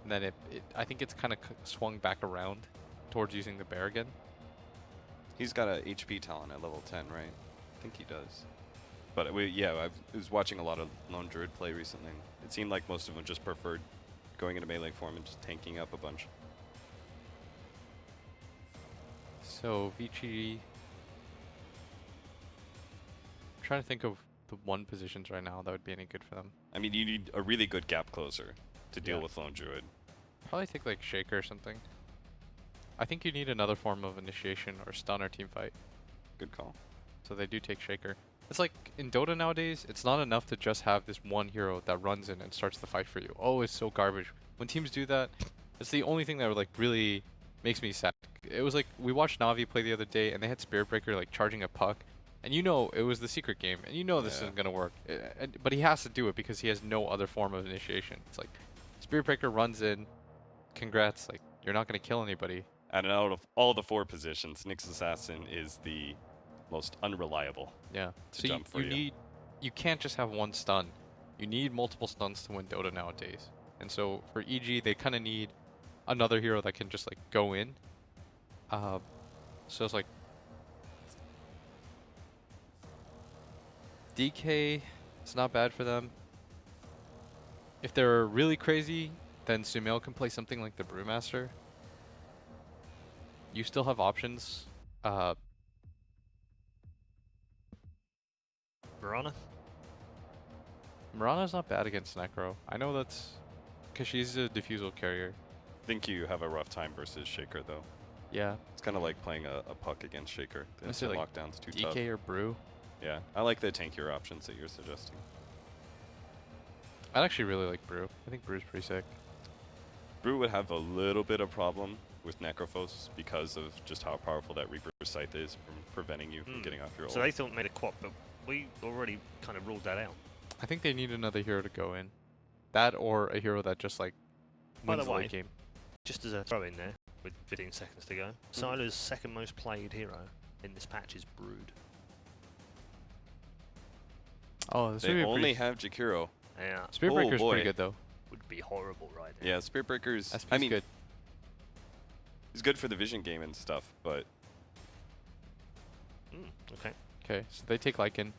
and then I think it's kind of swung back around towards using the bear again. He's got a HP talent at level 10, right? I think he does. But I was watching a lot of Lone Druid play recently. It seemed like most of them just preferred going into melee form and just tanking up a bunch. So VG, I'm trying to think of the one positions right now that would be any good for them. I mean, you need a really good gap closer to deal Yeah. with Lone Druid. Probably take like Shaker or something. I think you need another form of initiation or stun or team fight. Good call. So they do take Shaker. It's like in Dota nowadays, it's not enough to just have this one hero that runs in and starts the fight for you. Oh, it's so garbage. When teams do that, it's the only thing that like really makes me sad. It was like we watched Navi play the other day and they had Spirit Breaker like charging a puck. And you know it was the secret game, and you know this isn't gonna work. But he has to do it because he has no other form of initiation. It's like Spirit Breaker runs in, congrats, like you're not gonna kill anybody. And out of all the 4 positions, Nyx Assassin is the most unreliable. Yeah. To So jump for you. you can't just have one stun. You need multiple stuns to win Dota nowadays. And so for EG, they kind of need another hero that can just like go in. So it's like DK, it's not bad for them. If they're really crazy, then Sumail can play something like the Brewmaster. You still have options. Mirana? Mirana's not bad against Necro. I know that's because she's a diffusal carrier. I think you have a rough time versus Shaker, though. Yeah. It's kind of like playing a puck against Shaker. The Let's say, instant like, lockdown's too DK tough. or Brew. Yeah, I like the tankier options that you're suggesting. I'd actually really like Brew. I think Brew's pretty sick. Brew would have a little bit of problem with Necrophos because of just how powerful that Reaper Scythe is from preventing you from getting off your ult. So they thought made a quap, but we already kind of ruled that out. I think they need another hero to go in. That or a hero that just like By wins the the way, late game. Just as a throw in there, with 15 seconds to go, Sylar's second most played hero in this patch is Brood. Oh, this would They be only pretty have Jakiro. Yeah, Spirit Oh, Breaker's boy. pretty good though. would be horrible right now. Yeah, Spirit Breaker's. SP's I mean, good. he's good for the vision game and stuff, but Okay. Okay, so they take Lycan.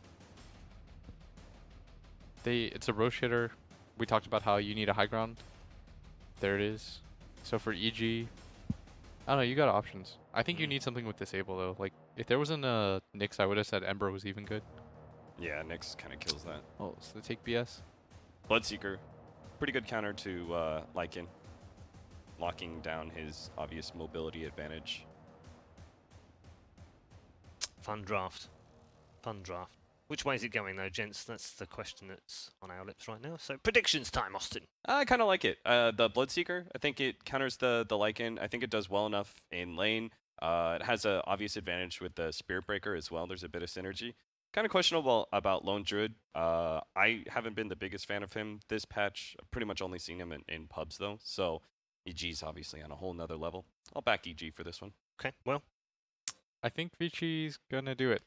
It's a Roche hitter. We talked about how you need a high ground. There it is. So for EG, I don't know, you got options. I think you need something with Disable though. Like, if there wasn't a Nyx, I would have said Ember was even good. yeah, Nyx kind of kills that. Oh, so they take BS? Bloodseeker, pretty good counter to Lycan, locking down his obvious mobility advantage. Fun draft. Fun draft. Which way is it going though, gents? That's the question that's on our lips right now. So predictions time, Austin. I kind of like it. The Bloodseeker, I think it counters the Lycan. I think it does well enough in lane. It has an obvious advantage with the Spirit Breaker as well. There's a bit of synergy. Kind of questionable about Lone Druid. I haven't been the biggest fan of him this patch. I've pretty much only seen him in pubs though. So EG's obviously on a whole nother level. I'll back EG for this one. Okay, well, I think Vichi's gonna do it.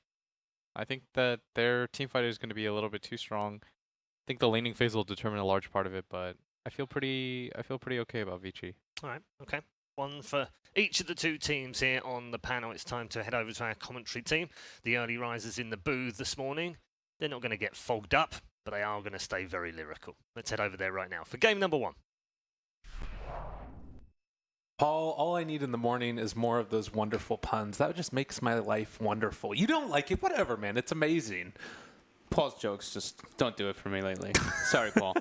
I think that their team fight is gonna be a little bit too strong. I think the laning phase will determine a large part of it, but I feel pretty okay about Vici. alright, okay. One for each of the two teams here on the panel. It's time to head over to our commentary team. The early risers in the booth this morning. They're not going to get fogged up, but they are going to stay very lyrical. Let's head over there right now for game number 1. Paul, all I need in the morning is more of those wonderful puns. That just makes my life wonderful. You don't like it? Whatever, man. It's amazing. Paul's jokes just don't do it for me lately. Sorry, Paul.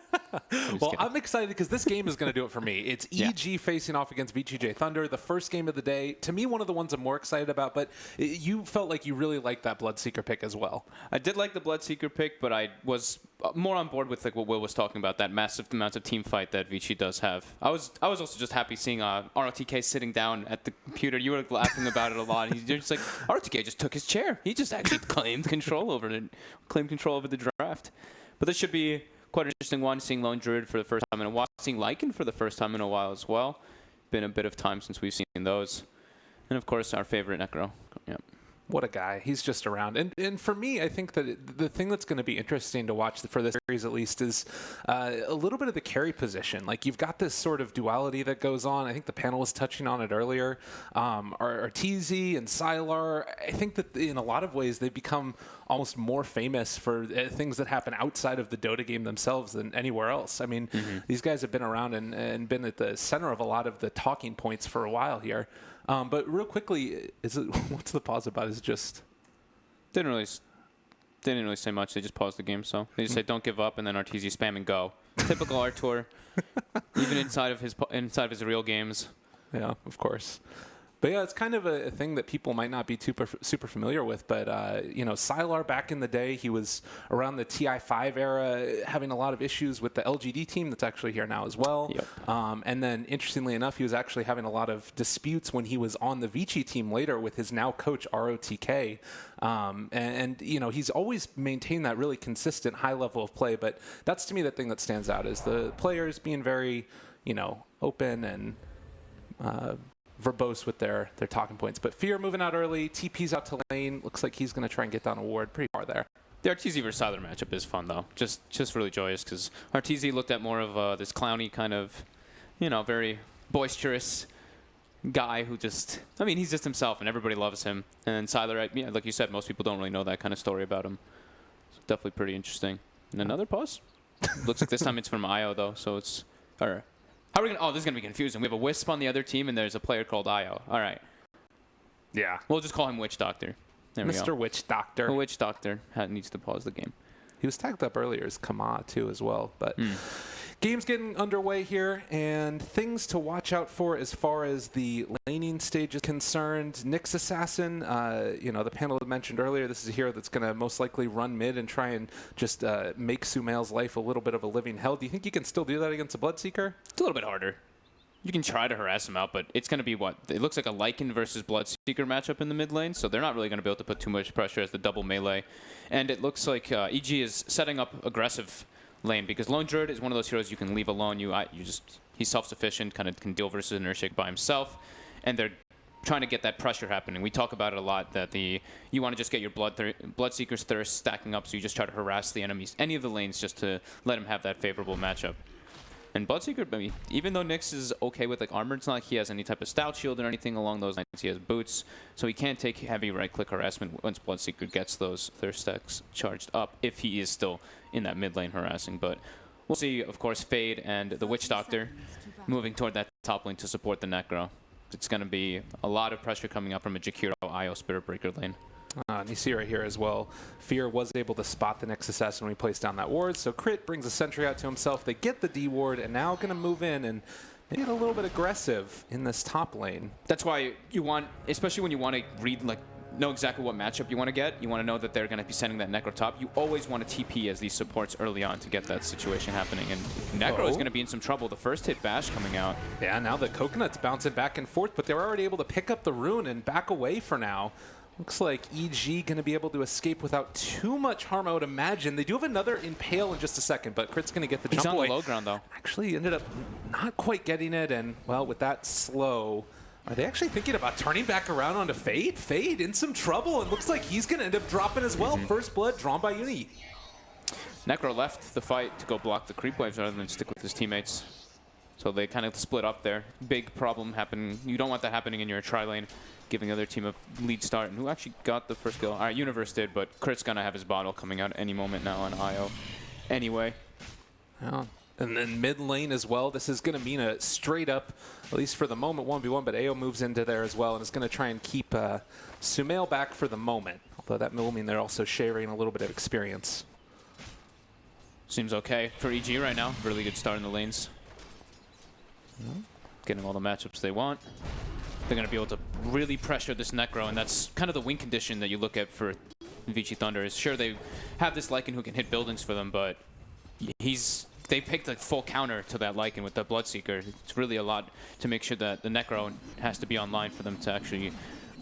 Well, I'm excited because this game is going to do it for me. It's EG facing off against VG.J Thunder, the first game of the day. To me, one of the ones I'm more excited about, but you felt like you really liked that Bloodseeker pick as well. I did like the Bloodseeker pick, but I was more on board with like what Will was talking about, that massive amount of team fight that VG does have. I was also just happy seeing ROTK sitting down at the computer. You were laughing about it a lot. You're just like, ROTK just took his chair. He just actually claimed control over the draft. But this should be quite an interesting one, seeing Lone Druid for the first time in a while, seeing Lycan for the first time in a while as well. Been a bit of time since we've seen those. And of course, our favorite Necro. Yeah. What a guy. He's just around. And for me, I think that the thing that's going to be interesting to watch for this series at least is a little bit of the carry position. Like, you've got this sort of duality that goes on. I think the panel was touching on it earlier. Arteezy and Sylar, I think that in a lot of ways they've become almost more famous for things that happen outside of the Dota game themselves than anywhere else. I mean, these guys have been around and been at the center of a lot of the talking points for a while here. But real quickly, what's the pause about? Is just they didn't really say much. They just paused the game, so they just said don't give up, and then Arteezy spam and go. Typical Artur, even inside of his real games. Yeah, of course. But yeah, it's kind of a thing that people might not be super familiar with. But, Sylar back in the day, he was around the TI5 era having a lot of issues with the LGD team that's actually here now as well. Yep. And then, interestingly enough, he was actually having a lot of disputes when he was on the Vici team later with his now coach, ROTK. He's always maintained that really consistent high level of play. But that's, to me, the thing that stands out is the players being very, open and verbose with their talking points. But Fear moving out early, TP's out to lane. Looks like he's going to try and get down a ward pretty far there. The Arteezy versus Sylar matchup is fun, though. Just really joyous, because Arteezy looked at more of this clowny kind of, very boisterous guy who he's just himself, and everybody loves him. And Sylar, like you said, most people don't really know that kind of story about him. So definitely pretty interesting. And another pause? Looks like this time it's from IO, though, so it's... How are we gonna? Oh, this is gonna be confusing. We have a Wisp on the other team, and there's a player called Io. All right. Yeah. We'll just call him Witch Doctor. There we go. Mr. Witch Doctor. The Witch Doctor needs to pause the game. He was tagged up earlier as Kama too, as well. But game's getting underway here, and things to watch out for as far as the laning stage is concerned. Nyx Assassin, the panel had mentioned earlier, this is a hero that's going to most likely run mid and try and just make Sumail's life a little bit of a living hell. Do you think you can still do that against a Bloodseeker? It's a little bit harder. You can try to harass him out, but it's going to be what? It looks like a Lycan versus Bloodseeker matchup in the mid lane, so they're not really going to be able to put too much pressure as the double melee. And it looks like EG is setting up aggressive lane, because Lone Druid is one of those heroes you can leave alone. He's self-sufficient, kind of can deal versus an Urshik by himself, and they're trying to get that pressure happening. We talk about it a lot, that you want to just get your Bloodseeker's thirst stacking up, so you just try to harass the enemies, any of the lanes, just to let him have that favorable matchup. And Bloodseeker, even though Nyx is okay with armor, it's not like he has any type of stout shield or anything along those lines. He has boots, so he can't take heavy right-click harassment once Bloodseeker gets those thirst stacks charged up, if he is still in that mid lane harassing. But we'll see, of course, Fade and the Witch Doctor moving toward that top lane to support the Necro. It's going to be a lot of pressure coming up from a Jakiro IO Spirit Breaker lane. And you see right here as well, Fear was able to spot the Nyx Assassin when he placed down that ward. So Crit brings a sentry out to himself. They get the D ward, and now going to move in and get a little bit aggressive in this top lane. That's why you want, especially when you want to know exactly what matchup you want to get. You want to know that they're going to be sending that Necro top. You always want to TP as these supports early on to get that situation happening. And Necro is going to be in some trouble. The first hit bash coming out. Yeah, now the Coconut's bouncing back and forth, but they're already able to pick up the rune and back away for now. Looks like EG going to be able to escape without too much harm, I would imagine. They do have another Impale in just a second, but Crit's going to get the jump away. He's on the low ground, though. Actually ended up not quite getting it, and, well, with that slow, are they actually thinking about turning back around onto Fade? Fade in some trouble, and looks like he's going to end up dropping as well. First blood drawn by Uni. Necro left the fight to go block the creep waves rather than stick with his teammates. So they kind of split up there. Big problem happening. You don't want that happening in your tri lane, giving the other team a lead start. And who actually got the first kill? All right, Universe did, but Crit's going to have his bottle coming out any moment now on IO. Anyway. Yeah. And then mid lane as well. This is going to mean a straight up, at least for the moment, 1v1, but AO moves into there as well and is going to try and keep Sumail back for the moment. Although that will mean they're also sharing a little bit of experience. Seems okay for EG right now. Really good start in the lanes. Getting all the matchups they want. They're going to be able to really pressure this Necro, and that's kind of the win condition that you look at for VG Thunder. Is sure, they have this Lycan who can hit buildings for them, but they picked a full counter to that Lycan with the Bloodseeker. It's really a lot to make sure that the Necro has to be online for them to actually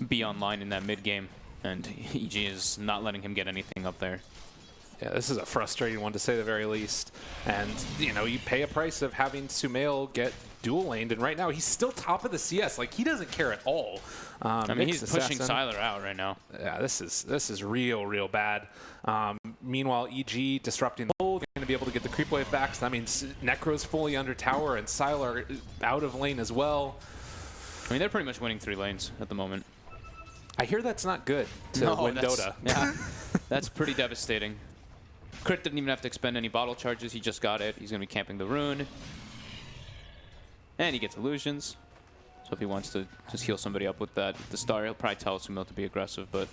be online in that mid game, and EG is not letting him get anything up there. Yeah, this is a frustrating one to say the very least. And, you know, you pay a price of having Sumail get dual laned, and right now he's still top of the CS. Like, he doesn't care at all. I mean, he's pushing Sylar out right now. Yeah, this is real bad. Meanwhile, EG disrupting the hold, going to be able to get the creep wave back. So that means Necro's fully under tower and Sylar out of lane as well. I mean, they're pretty much winning 3 lanes at the moment. I hear that's not good to win Dota. Yeah, that's pretty devastating. Crit didn't even have to expend any bottle charges. He just got it. He's going to be camping the rune. And he gets illusions. So if he wants to just heal somebody up with that, the star, he'll probably tell Sumail to be aggressive, but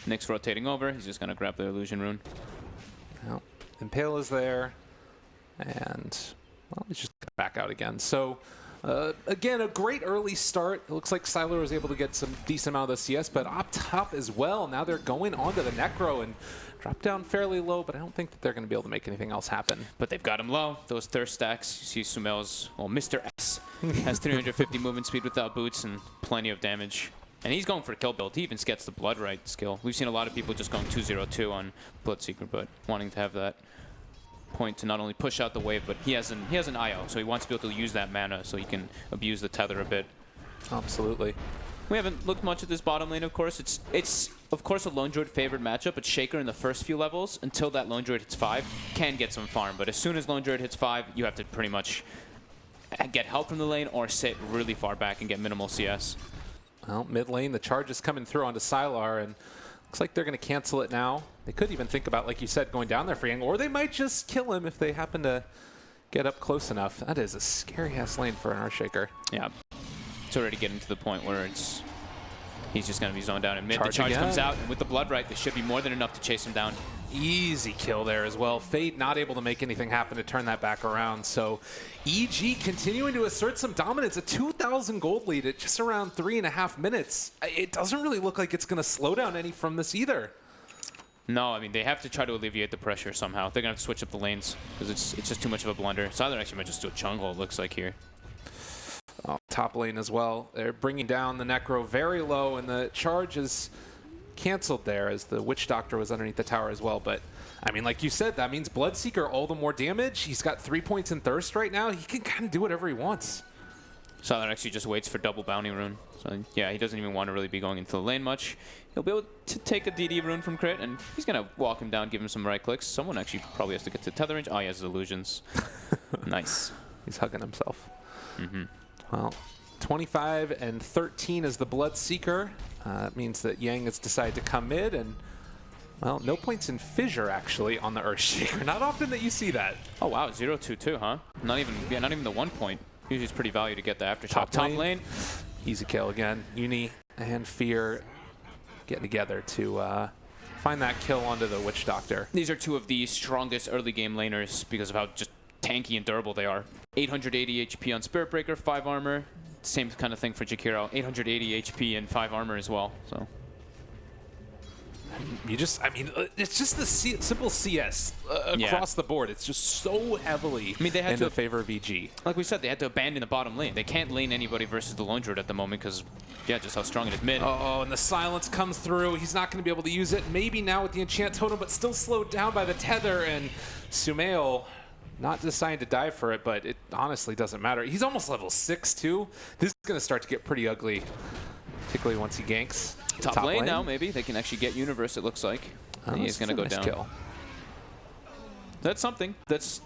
Nick's rotating over. He's just going to grab the illusion rune. Well, Impale is there. And, well, he's just back out again. So, again, a great early start. It looks like Sylar was able to get some decent amount of the CS, but up top as well. Now they're going onto the Necro and drop down fairly low, but I don't think that they're going to be able to make anything else happen. But they've got him low. Those thirst stacks. You see Sumail's, well, Mr. S has 350 movement speed without boots and plenty of damage. And he's going for a kill build. He even gets the Blood Right skill. We've seen a lot of people just going 2-0-2 on Bloodseeker, but wanting to have that point to not only push out the wave, but he has an IO, so he wants to be able to use that mana so he can abuse the tether a bit. Absolutely. We haven't looked much at this bottom lane, of course. It's of course a Lone Druid favored matchup, but Shaker in the first few levels, until that Lone Druid hits 5, can get some farm. But as soon as Lone Druid hits 5, you have to pretty much get help from the lane or sit really far back and get minimal CS. Well, mid lane, the charge is coming through onto Sylar, and looks like they're going to cancel it now. They could even think about, like you said, going down there for Yang, or they might just kill him if they happen to get up close enough. That is a scary-ass lane for an Earthshaker. Yeah. It's already getting to the point where he's just going to be zoned down in mid. The charge again. comes out, and with the Blood Right, this should be more than enough to chase him down. Easy kill there as well. Fade not able to make anything happen to turn that back around. So EG continuing to assert some dominance. A 2,000 gold lead at just around 3.5 minutes. It doesn't really look like it's going to slow down any from this either. No, I mean, they have to try to alleviate the pressure somehow. They're going to have to switch up the lanes because it's just too much of a blunder. Sylar actually might just do a jungle, it looks like here. Oh, top lane as well. They're bringing down the Necro very low, and the charge is canceled there as the Witch Doctor was underneath the tower as well. But, I mean, like you said, that means Bloodseeker all the more damage. He's got 3 points in Thirst right now. He can kind of do whatever he wants. Sylar actually just waits for double bounty rune. So, yeah, he doesn't even want to really be going into the lane much. He'll be able to take a DD rune from Crit, and he's going to walk him down, give him some right clicks. Someone actually probably has to get to tether range. Oh, he has his illusions. Nice. He's hugging himself. Mm-hmm. Well, 25 and 13 is the Bloodseeker. That means that Yang has decided to come mid, and, well, no points in Fissure, actually, on the Earthshaker. Not often that you see that. Oh, wow, 0-2-2, huh? Not even the 1 point. Usually it's pretty value to get the aftershock. Top lane. Easy kill again. Uni and Fear getting together to find that kill onto the Witch Doctor. These are two of the strongest early game laners because of how just tanky and durable they are. 880 HP on Spirit Breaker, 5 armor. Same kind of thing for Jakiro. 880 HP and 5 armor as well. So you just, I mean, it's just the simple CS across the board. It's just so heavily in the favor of VG. Like we said, they had to abandon the bottom lane. They can't lane anybody versus the Lone Druid at the moment because, yeah, just how strong it is mid. Oh, and the silence comes through. He's not going to be able to use it. Maybe now with the enchant totem, but still slowed down by the tether. And Sumail not deciding to die for it, but it honestly doesn't matter. He's almost level 6 too. This is going to start to get pretty ugly, particularly once he ganks. Top lane now, maybe. They can actually get Universe, it looks like. He's going to go down. Kill. That's something. That's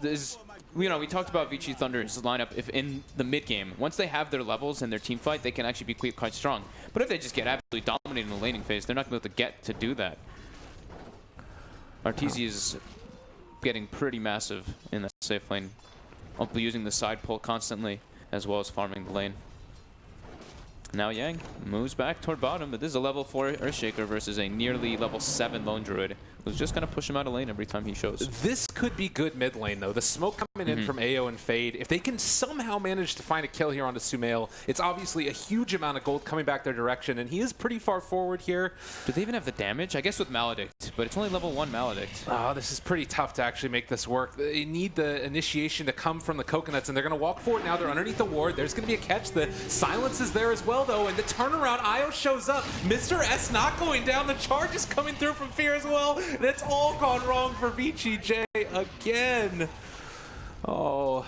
you know, we talked about VG Thunder's lineup. If in the mid game, once they have their levels and their team fight, they can actually be quite strong. But if they just get absolutely dominated in the laning phase, they're not going to be able to get to do that. Arteezy is getting pretty massive in that safe lane, using the side pull constantly, as well as farming the lane. Now Yang moves back toward bottom, but this is a level 4 Earthshaker versus a nearly level 7 Lone Druid, who's just going to push him out of lane every time he shows. This could be good mid lane, though. The smoke coming in from AO and Fade. If they can somehow manage to find a kill here onto Sumail, it's obviously a huge amount of gold coming back their direction, and he is pretty far forward here. Do they even have the damage? I guess with Maledict, but it's only level 1 Maledict. Oh, this is pretty tough to actually make this work. They need the initiation to come from the coconuts, and they're going to walk forward now. They're underneath the ward. There's going to be a catch. The silence is there as well, though, and the turnaround, Io shows up. Mr. S not going down. The charge is coming through from Fear as well, and it's all gone wrong for VG.J again. Oh,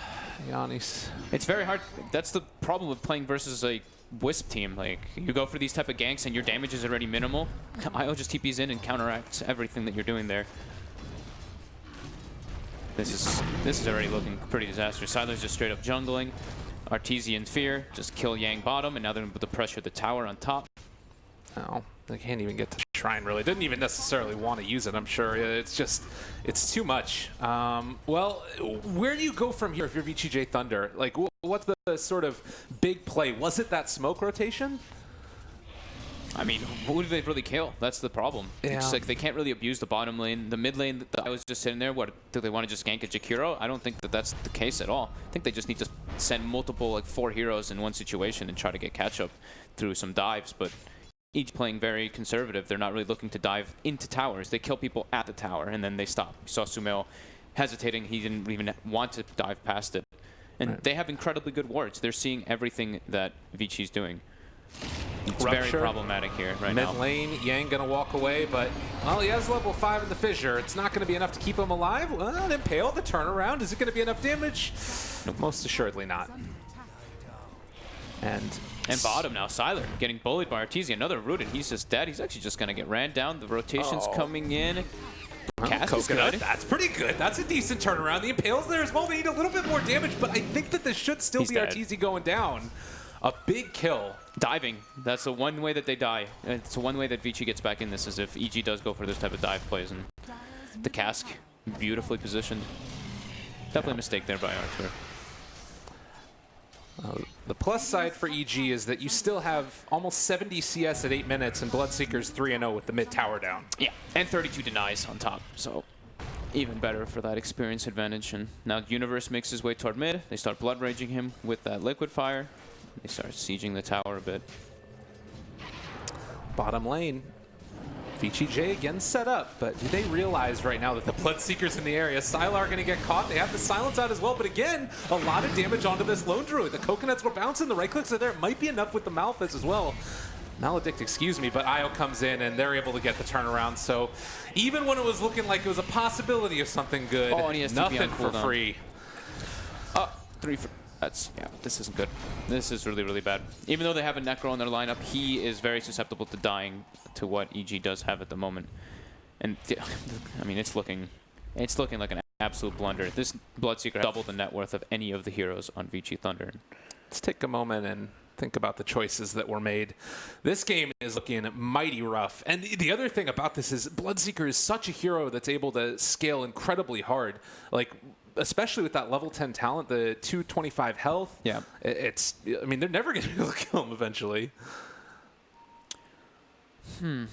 Giannis. It's very hard. That's the problem with playing versus a Wisp team. Like, you go for these type of ganks and your damage is already minimal. Io just TPs in and counteracts everything that you're doing there. This is already looking pretty disastrous. Siler's just straight up jungling. Arteezy and Fear just kill Yang bottom, and now they're going to put the pressure the tower on top. Oh, they can't even get to Shrine, really. Didn't even necessarily want to use it, I'm sure. It's just, it's too much. Well, where do you go from here if you're VG.J Thunder? Like, what's the sort of big play? Was it that smoke rotation? I mean, who do they really kill? That's the problem. Yeah. It's like they can't really abuse the bottom lane. The mid lane, I was just sitting there. What, do they want to just gank a Jakiro? I don't think that that's the case at all. I think they just need to send multiple, like 4 heroes in one situation and try to get catch up through some dives. But each playing very conservative. They're not really looking to dive into towers. They kill people at the tower and then they stop. You saw Sumail hesitating. He didn't even want to dive past it. And they have incredibly good wards. They're seeing everything that Vichi's doing. It's very problematic here right now. Mid lane, Yang gonna walk away, but well, he has level 5 in the fissure. It's not gonna be enough to keep him alive. Well, Impale, the turnaround. Is it gonna be enough damage? Most assuredly not. And bottom now, Siler getting bullied by Arteezy. Another rooted. He's just dead. He's actually just gonna get ran down. The rotation's coming in. Cast is good. That's pretty good. That's a decent turnaround. The Impale's there as well. They need a little bit more damage, but I think that this should still be Arteezy going down. A big kill. Diving. That's the one way that they die. It's the one way that Vici gets back in this, is if EG does go for this type of dive plays. And the cask, beautifully positioned. Definitely a mistake there by Artur. The plus side for EG is that you still have almost 70 CS at 8 minutes, and Bloodseeker's 3-0 with the mid tower down. Yeah, and 32 denies on top. So even better for that experience advantage. And now Universe makes his way toward mid. They start blood raging him with that liquid fire. They start sieging the tower a bit. Bottom lane. VG.J again set up, but do they realize right now that the Bloodseeker's in the area? Sylar are going to get caught. They have the silence out as well, but again, a lot of damage onto this Lone Druid. The coconuts were bouncing, the right clicks are there. It might be enough with the Malphite as well. Maledict, excuse me, but Io comes in and they're able to get the turnaround. So even when it was looking like it was a possibility of something good, and he has nothing for free. 3 for... yeah, this isn't good. This is really, really bad. Even though they have a Necro in their lineup, he is very susceptible to dying to what EG does have at the moment. And I mean, it's looking like an absolute blunder. This Bloodseeker doubled the net worth of any of the heroes on VG Thunder. Let's take a moment and think about the choices that were made. This game is looking mighty rough. And the other thing about this is Bloodseeker is such a hero that's able to scale incredibly hard. Like, especially with that level 10 talent, the 225 health. Yeah. I mean, they're never going to be able to kill him eventually. Trying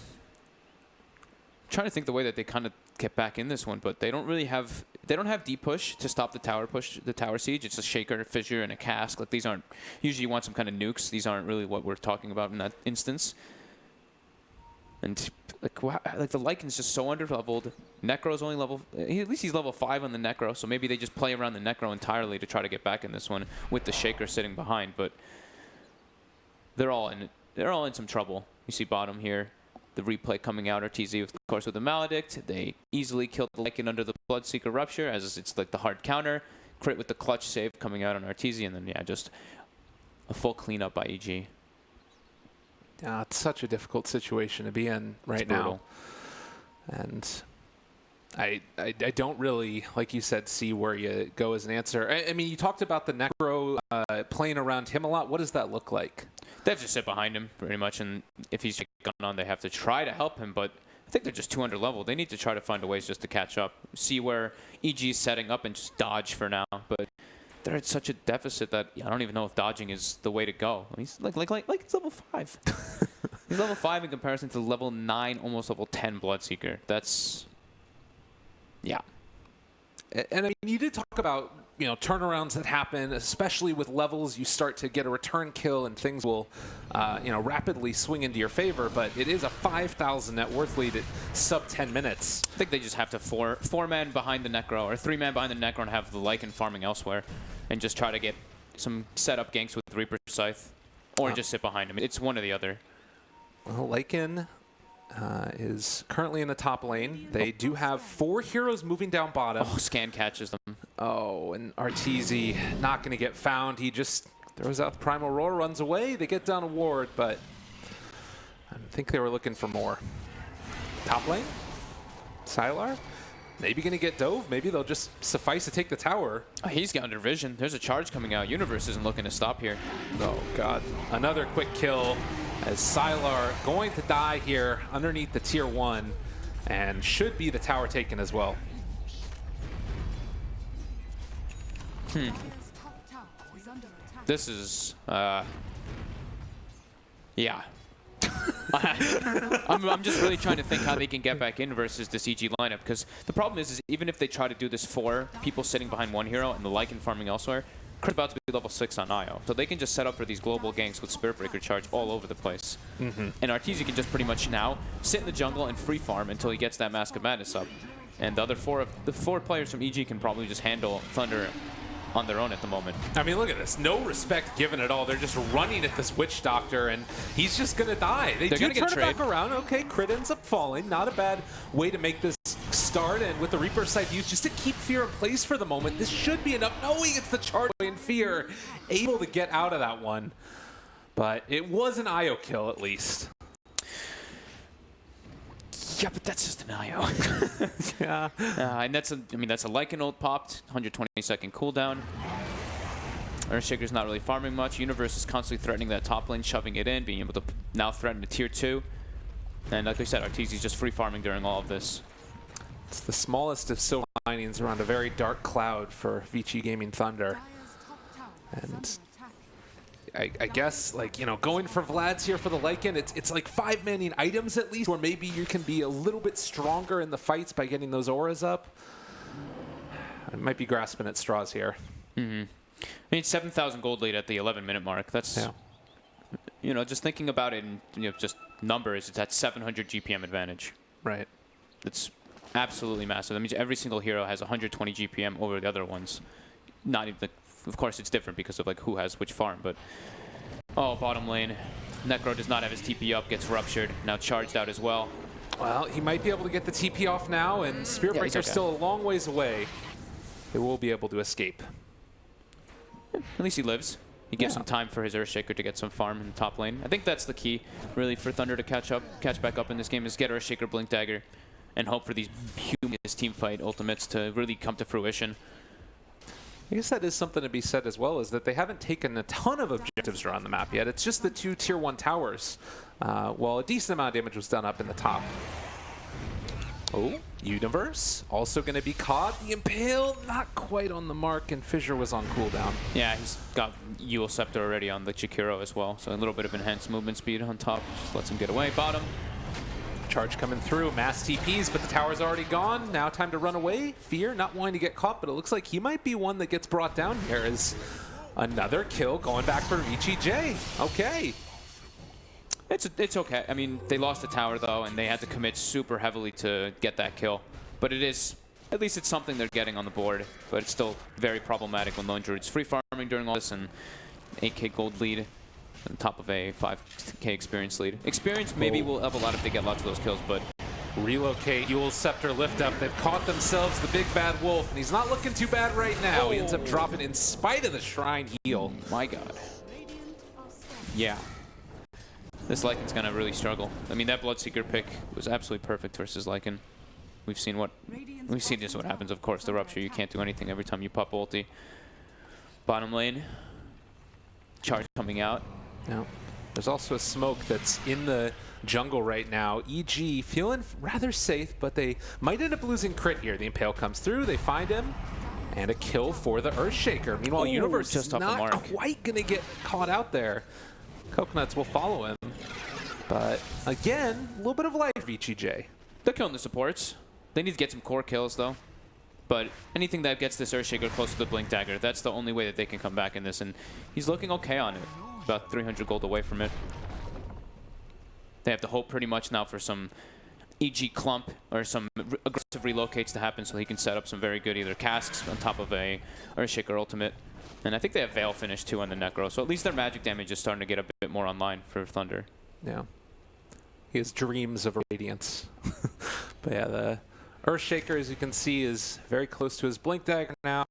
to think the way that they kind of get back in this one, but they don't really have, they don't have deep push to stop the tower siege. It's a shaker, a fissure, and a cask. Like, these aren't, usually you want some kind of nukes. These aren't really what we're talking about in that instance. And like the Lycan's just so underleveled. Necro's only level, at least he's level 5 on the Necro, so maybe they just play around the Necro entirely to try to get back in this one with the shaker sitting behind. But they're all in some trouble. You see bottom here, the replay coming out. Arteezy, of course, with the Maledict. They easily killed the Lycan under the Bloodseeker Rupture, as it's like the hard counter. Crit with the clutch save coming out on Arteezy, and then yeah, just a full cleanup by EG. It's such a difficult situation to be in right now. And I don't really, like you said, see where you go as an answer. I mean, you talked about the Necro playing around him a lot. What does that look like? They have to sit behind him pretty much, and if he's gone on, they have to try to help him, but I think they're just 200 level. They need to try to find a ways just to catch up, see where EG's setting up and just dodge for now. But they're at such a deficit that I don't even know if dodging is the way to go. I mean, he's like it's level 5. He's level 5 in comparison to level 9, almost level 10 Bloodseeker. That's, yeah. And I mean, you did talk about, turnarounds that happen, especially with levels. You start to get a return kill and things will, rapidly swing into your favor. But it is a 5,000 net worth lead at sub 10 minutes. I think they just have to four-man behind the Necro, or 3-man behind the Necro and have the Lycan farming elsewhere and just try to get some setup ganks with Reaper Scythe or just sit behind him. It's one or the other. Well, Lycan is currently in the top lane. They do have 4 heroes moving down bottom. Oh, Scan catches them. Oh, and Arteezy not going to get found. He just throws out the Primal Roar, runs away. They get down a ward, but I think they were looking for more. Top lane? Sylar? Maybe going to get dove. Maybe they'll just suffice to take the tower. Oh, he's got under vision. There's a charge coming out. Universe isn't looking to stop here. Oh, God. Another quick kill as Sylar going to die here underneath the tier 1 and should be the tower taken as well. This is, yeah. I'm just really trying to think how they can get back in versus this EG lineup, because the problem is even if they try to do this 4 people sitting behind one hero and the Lycan farming elsewhere, Chris about to be level 6 on IO. So they can just set up for these global ganks with Spirit Breaker charge all over the place. And Arteezy can just pretty much now sit in the jungle and free farm until he gets that Mask of Madness up. And the other 4 players from EG can probably just handle Thunder on their own at the moment. I mean, look at this. No respect given at all. They're just running at this Witch Doctor, and he's just going to die. They're do turn it back around. Okay, crit ends up falling. Not a bad way to make this start, and with the Reaper Scythe used just to keep Fear in place for the moment, this should be enough, knowing it's the charge in Fear, able to get out of that one. But it was an IO kill, at least. Yeah, but that's just an IO. Yeah. And that's a Lycan ult popped, 120-second cooldown. Earthshaker's not really farming much. Universe is constantly threatening that top lane, shoving it in, being able to now threaten the tier 2. And like I said, Arteezy's just free farming during all of this. It's the smallest of silver linings around a very dark cloud for VG Gaming Thunder. And I guess, like, going for Vlad's here for the Lycan, it's like 5-manning items at least, or maybe you can be a little bit stronger in the fights by getting those auras up. I might be grasping at straws here. I mean, 7,000 gold lead at the 11-minute mark. That's, just thinking about it in, just numbers, it's at 700 GPM advantage. Right. It's absolutely massive. That means every single hero has 120 GPM over the other ones. Not even of course, it's different because of like who has which farm, but bottom lane, Necro does not have his TP up, gets ruptured, now charged out as well. Well, he might be able to get the TP off now, and Spirit Breaker's still a long ways away. They will be able to escape. At least he lives. He gives some time for his Earthshaker to get some farm in the top lane. I think that's the key, really, for Thunder to catch back up in this game, is get Earthshaker, Blink Dagger, and hope for these humongous teamfight ultimates to really come to fruition. I guess that is something to be said as well, is that they haven't taken a ton of objectives around the map yet. It's just the 2 tier 1 towers. Well, a decent amount of damage was done up in the top. Oh, Universe also going to be caught. The Impale not quite on the mark, and Fissure was on cooldown. Yeah, he's got Yule Scepter already on the Chikiro as well, so a little bit of enhanced movement speed on top. Just lets him get away. Bottom. Charge coming through, mass TPs, but the tower's already gone. Now time to run away. Fear not wanting to get caught, but it looks like he might be one that gets brought down here as another kill going back for VG.J. Okay. It's okay. I mean, they lost the tower though, and they had to commit super heavily to get that kill. But it is, at least it's something they're getting on the board, but it's still very problematic when Lone Druid's free farming during all this and 8k gold lead on top of a 5k experience lead. Experience maybe will help a lot if they get lots of those kills, but relocate, Yule Scepter lift up. They've caught themselves the big bad wolf, and he's not looking too bad right now. He ends up dropping in spite of the Shrine heal. My God. Yeah. This Lycan's gonna really struggle. I mean, that Bloodseeker pick was absolutely perfect versus Lycan. we've seen just what happens. Of course, the Rupture, you can't do anything every time you pop ulti. Bottom lane, charge coming out. Now, there's also a smoke that's in the jungle right now. EG feeling rather safe, but they might end up losing crit here. The Impale comes through, they find him, and a kill for the Earthshaker. Meanwhile, Ooh, Universe just is off the not mark. quite going to get caught out there. Coconuts will follow him. But again, a little bit of life, VG.J. They're killing the supports. They need to get some core kills, though. But anything that gets this Earthshaker close to the Blink Dagger, that's the only way that they can come back in this. And he's looking okay on it. About 300 gold away from it. They have to hope pretty much now for some EG clump or some aggressive relocates to happen so he can set up some very good either casks on top of a Earthshaker ultimate. And I think they have Veil finish too on the Necro, so at least their magic damage is starting to get a bit more online for Thunder. Yeah. He has dreams of a Radiance. But yeah, the Earthshaker, as you can see, is very close to his Blink Dagger now.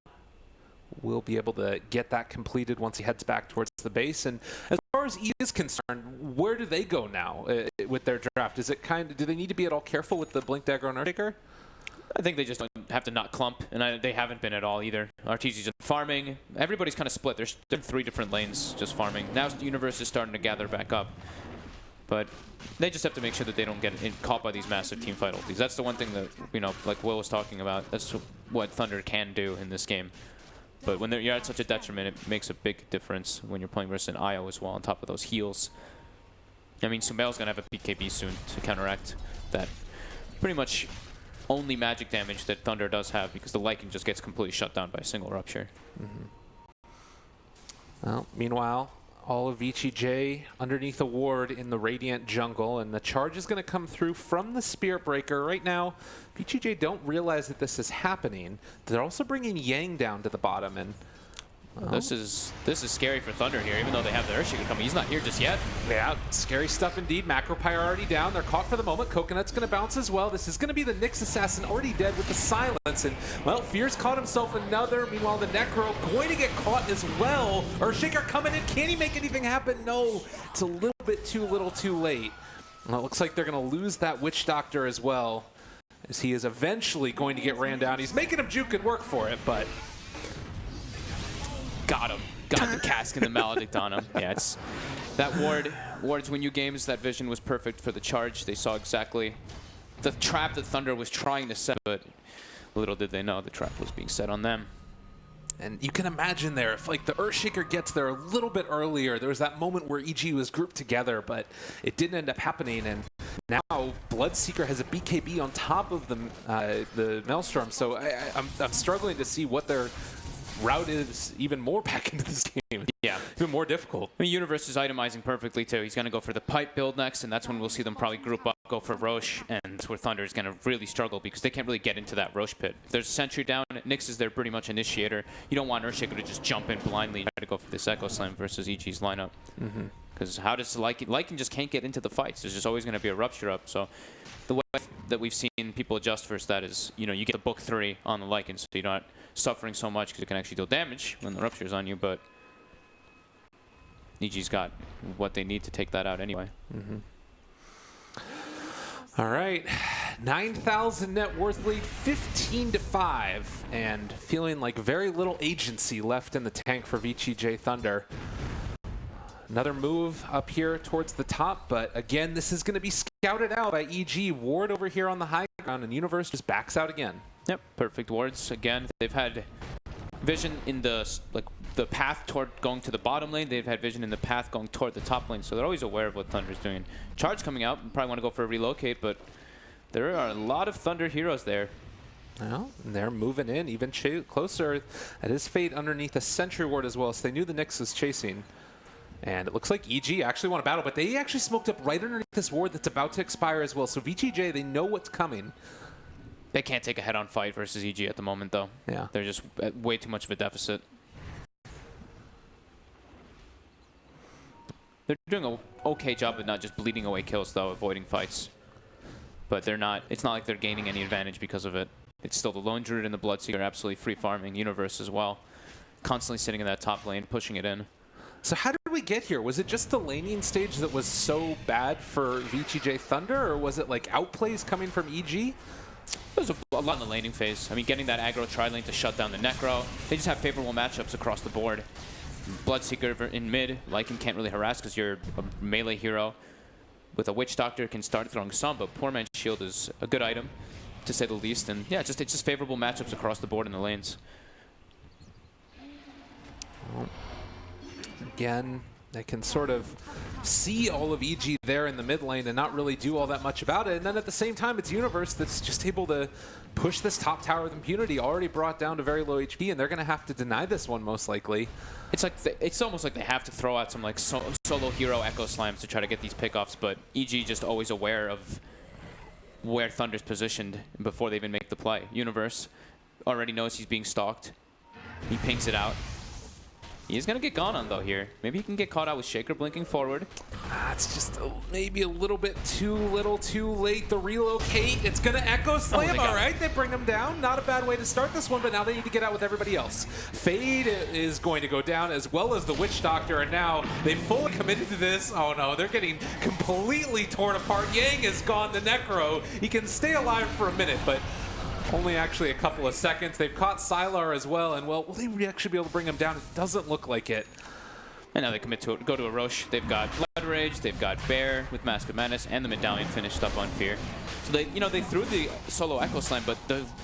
We'll be able to get that completed once he heads back towards the base. And as far as E is concerned, where do they go now with their draft? Is it do they need to be at all careful with the Blink Dagger on Earthshaker? I think they just have to not clump, and they haven't been at all either. RTG's just farming. Everybody's kind of split. There's 3 different lanes just farming. Now the Universe is starting to gather back up. But they just have to make sure that they don't get caught by these massive team fight ultis. That's the one thing that, like Will was talking about, that's what Thunder can do in this game. But when you're at such a detriment, it makes a big difference when you're playing versus an IO as well on top of those heals. I mean, Sumail's going to have a BKB soon to counteract that pretty much only magic damage that Thunder does have, because the Lycan just gets completely shut down by a single Rupture. Well, meanwhile, all of VG.J underneath a ward in the Radiant jungle, and the charge is going to come through from the Spirit Breaker. Right now, VG.J don't realize that this is happening. They're also bringing Yang down to the bottom, and this is scary for Thunder here, even though they have the Earthshaker coming. He's not here just yet. yeah, scary stuff indeed. Macropyre already down. They're caught for the moment. Coconut's going to bounce as well. This is going to be the Nyx Assassin already dead with the silence. And, well, Fear's caught himself another. Meanwhile, the Necro going to get caught as well. Earthshaker coming in. Can he make anything happen? No. It's a little bit too little too late. Well, it looks like they're going to lose that Witch Doctor as well, as he is eventually going to get ran down. He's making him juke and work for it, but... Got him. Got the cask and the Maledict on him. Yeah, it's that Ward's win you games. That vision was perfect for the charge. They saw exactly the trap that Thunder was trying to set, but little did they know the trap was being set on them. And you can imagine there, if like the Earthshaker gets there a little bit earlier, there was that moment where EG was grouped together, but it didn't end up happening. And now Bloodseeker has a BKB on top of the Maelstrom, so I'm struggling to see what their route is even more back into this game. Yeah. Even more difficult. I mean, Universe is itemizing perfectly too. He's going to go for the pipe build next, and that's when we'll see them probably group up, go for Roche, and that's where Thunder is going to really struggle because they can't really get into that Roche pit. If there's a Sentry down, Nyx is their pretty much initiator. You don't want Earthshaker to just jump in blindly and try to go for this Echo Slam versus EG's lineup. Because how does Lycan just can't get into the fights? There's just always going to be a Rupture up. So the way that we've seen people adjust versus that is, you get the book 3 on the Lycan, so you're not suffering so much because it can actually deal damage when the Rupture is on you, but EG's got what they need to take that out anyway. All right, 9,000 net worth lead, 15-5, and feeling like very little agency left in the tank for VG.J Thunder. Another move up here towards the top, but again, this is going to be scouted out by EG. Ward over here on the high ground, and Universe just backs out again. Yep, perfect wards. Again, they've had vision in the path toward going to the bottom lane. They've had vision in the path going toward the top lane, so they're always aware of what Thunder's doing. Charge coming out, probably want to go for a relocate, but there are a lot of Thunder heroes there. Well, and they're moving in even closer. That is Fate underneath a Sentry Ward as well, so they knew the Nyx was chasing. And it looks like EG actually want to battle, but they actually smoked up right underneath this ward that's about to expire as well. So VG.J, they know what's coming. They can't take a head-on fight versus EG at the moment, though. Yeah. They're just at way too much of a deficit. They're doing an okay job of not just bleeding away kills, though, avoiding fights. But they're not. It's not like they're gaining any advantage because of it. It's still the Lone Druid and the Bloodseeker absolutely free farming. Universe as well. Constantly sitting in that top lane, pushing it in. So how did we get here? Was it just the laning stage that was so bad for VG.J Thunder, or was it like outplays coming from EG? There's a lot in the laning phase. I mean, getting that aggro tri-lane to shut down the Necro. They just have favorable matchups across the board. Bloodseeker in mid, Lycan can't really harass because you're a melee hero. With a Witch Doctor, can start throwing some, but Poor Man's Shield is a good item, to say the least. And yeah, it's just favorable matchups across the board in the lanes. Well, again, they can sort of see all of EG there in the mid lane and not really do all that much about it. And then at the same time, it's Universe that's just able to push this top tower with impunity, already brought down to very low HP, and they're going to have to deny this one most likely. It's like it's almost like they have to throw out some like solo hero echo slams to try to get these pickoffs, but EG just always aware of where Thunder's positioned before they even make the play. Universe already knows he's being stalked. He pings it out. He's going to get gone on, though, here. Maybe he can get caught out with Shaker blinking forward. It's just maybe a little bit too late. The relocate. It's going to Echo Slam. All right, they bring him down. Not a bad way to start this one, but now they need to get out with everybody else. Fade is going to go down, as well as the Witch Doctor, and now they fully committed to this. Oh, no, they're getting completely torn apart. Yang is gone, the Necro. He can stay alive for a minute, but only actually a couple of seconds. They've caught Sylar as well, and well, will they actually be able to bring him down? It doesn't look like it. And now they commit to it, go to a Roche. They've got Blood Rage, they've got Bear with Mask of Madness, and the Medallion finished up on Fear. So they, they threw the solo Echo Slam, but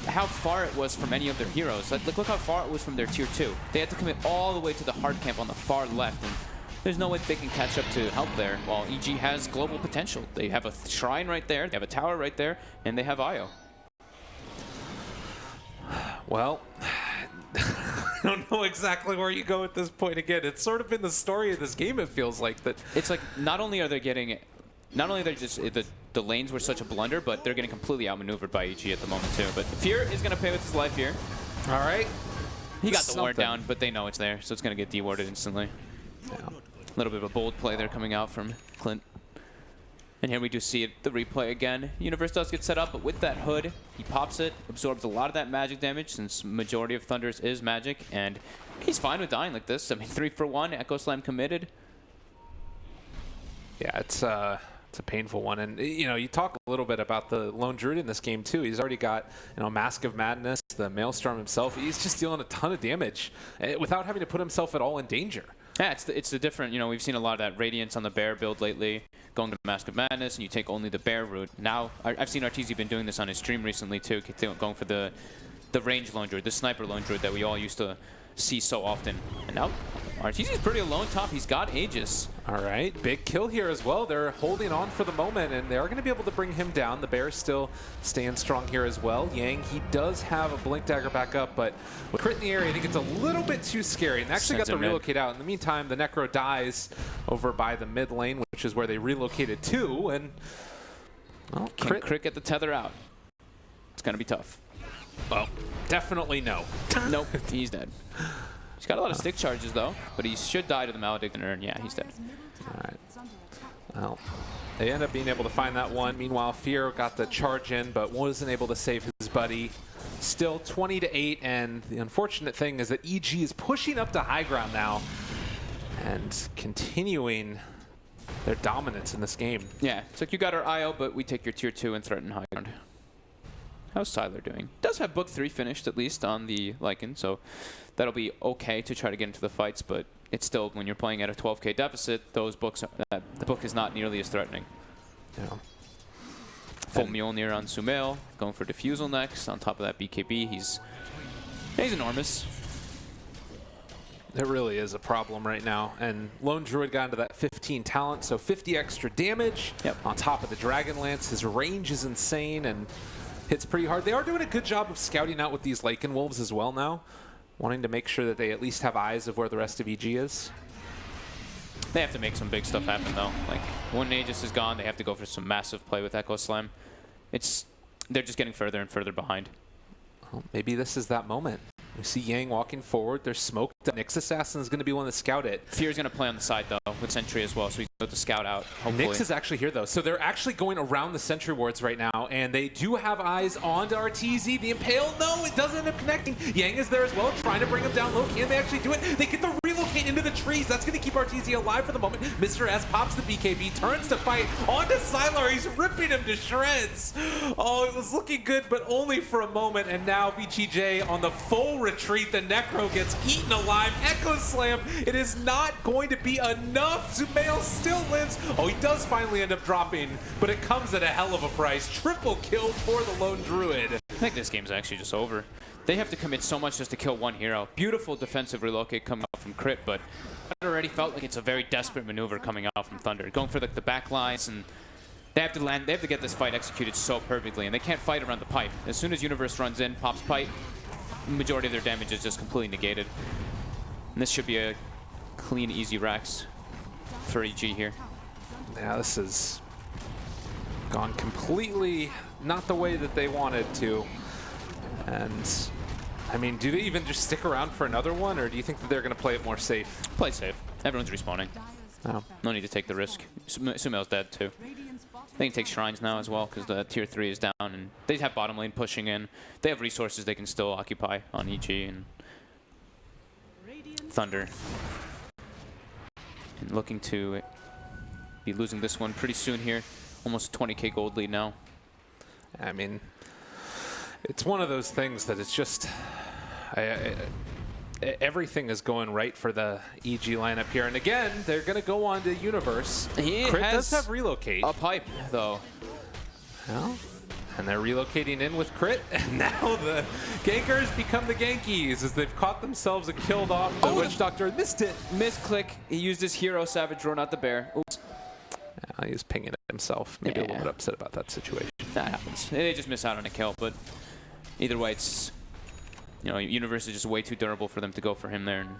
how far it was from any of their heroes. Like, look how far it was from their tier 2. They had to commit all the way to the hard camp on the far left, and there's no way they can catch up to help there, while EG has global potential. They have a shrine right there, they have a tower right there, and they have Io. Well, I don't know exactly where you go at this point again. It's sort of been the story of this game, it feels like. That it's like not only are they just the lanes were such a blunder, but they're getting completely outmaneuvered by EG at the moment too. But Fear is going to pay with his life here. All right. He got the ward down, but they know it's there, so it's going to get dewarded instantly. Yeah. A little bit of a bold play there coming out from Clint. And here we do see it, the replay again. Universe does get set up, but with that hood, he pops it, absorbs a lot of that magic damage since majority of Thunders is magic, and he's fine with dying like this. I mean, 3 for 1, Echo Slam committed. Yeah, it's a painful one. And, you talk a little bit about the Lone Druid in this game, too. He's already got, Mask of Madness, the Maelstrom himself. He's just dealing a ton of damage without having to put himself at all in danger. Yeah, it's the different, we've seen a lot of that Radiance on the Bear build lately, going to Mask of Madness, and you take only the Bear route. Now, I've seen Arteezy been doing this on his stream recently, too, going for the range Lone Druid, the Sniper Lone Druid that we all used to see so often. And now, Arteezy's pretty alone top. He's got Aegis. All right, big kill here as well. They're holding on for the moment, and they are going to be able to bring him down. The Bear still staying strong here as well. Yang, he does have a Blink Dagger back up, but with crit in the area, I think it's a little bit too scary. And they actually got the relocate out. In the meantime, the Necro dies over by the mid lane, which is where they relocated to, and well, Can Crit get the tether out? It's going to be tough. Well, definitely no. Nope, he's dead. He's got a lot of stick charges, though, but he should die to the Maledictor, and yeah, he's dead. All right. Well, they end up being able to find that one. Meanwhile, Fear got the charge in, but wasn't able to save his buddy. Still 20-8, and the unfortunate thing is that EG is pushing up to high ground now and continuing their dominance in this game. Yeah, it's like you got our IO, but we take your tier 2 and threaten high ground. How's Sylar doing? Does have book 3 finished, at least, on the Lycan, so that'll be okay to try to get into the fights, but it's still, when you're playing at a 12k deficit, those books, the book is not nearly as threatening. Yeah. Full Mjolnir on Sumail, going for Diffusal next. On top of that BKB, he's enormous. It really is a problem right now. And Lone Druid got into that 15 talent, so 50 extra damage. Yep. On top of the Dragon Lance. His range is insane and hits pretty hard. They are doing a good job of scouting out with these Lycan Wolves as well now, wanting to make sure that they at least have eyes of where the rest of EG is. They have to make some big stuff happen, though. Like, when Aegis is gone, they have to go for some massive play with Echo Slam. They're just getting further and further behind. Well, maybe this is that moment. We see Yang walking forward. There's smoke Nyx Assassin is going to be one to scout it. Fear's going to play on the side, though, with Sentry as well, so he's going to scout out, hopefully. Nyx is actually here, though. So they're actually going around the Sentry wards right now, and they do have eyes onto RTZ. The Impale, no, it doesn't end up connecting. Yang is there as well, trying to bring him down low. Can they actually do it? They get the relocate into the trees. That's going to keep RTZ alive for the moment. Mr. S pops the BKB, turns to fight onto Sylar. He's ripping him to shreds. Oh, it was looking good, but only for a moment. And now VG.J on the full retreat. The Necro gets eaten alive. Echo Slam. It is not going to be enough. Zumail still lives. Oh, he does finally end up dropping, but it comes at a hell of a price. Triple kill for the Lone Druid. I think this game's actually just over. They have to commit so much just to kill one hero. Beautiful defensive relocate coming out from Crit, but it already felt like it's a very desperate maneuver coming out from Thunder. Going for the back lines, and they have to land. They have to get this fight executed so perfectly, and they can't fight around the pipe. As soon as Universe runs in, pops pipe, the majority of their damage is just completely negated. And this should be a clean, easy Rax for EG here. Yeah, this has gone completely not the way that they wanted to. And, I mean, do they even just stick around for another one, or do you think that they're going to play it more safe? Play safe. Everyone's respawning. Oh. No need to take the risk. Sumail's dead, too. They can take Shrines now as well, because the tier 3 is down, and they have bottom lane pushing in. They have resources they can still occupy on EG and Thunder. And looking to be losing this one pretty soon here. Almost 20k gold lead now. I mean, it's one of those things that it's just... everything is going right for the EG lineup here. And again, they're going to go on to Universe. Crit does have relocate. A pipe, though. Well, and they're relocating in with Crit. And now the gankers become the gankies as they've caught themselves and killed off the Witch Doctor. Missed it. Misclick. He used his hero Savage Roar, not the bear. Oops. He's pinging it himself. Maybe a little bit upset about that situation. That happens. They just miss out on a kill, but either way, it's... You know, Universe is just way too durable for them to go for him there, and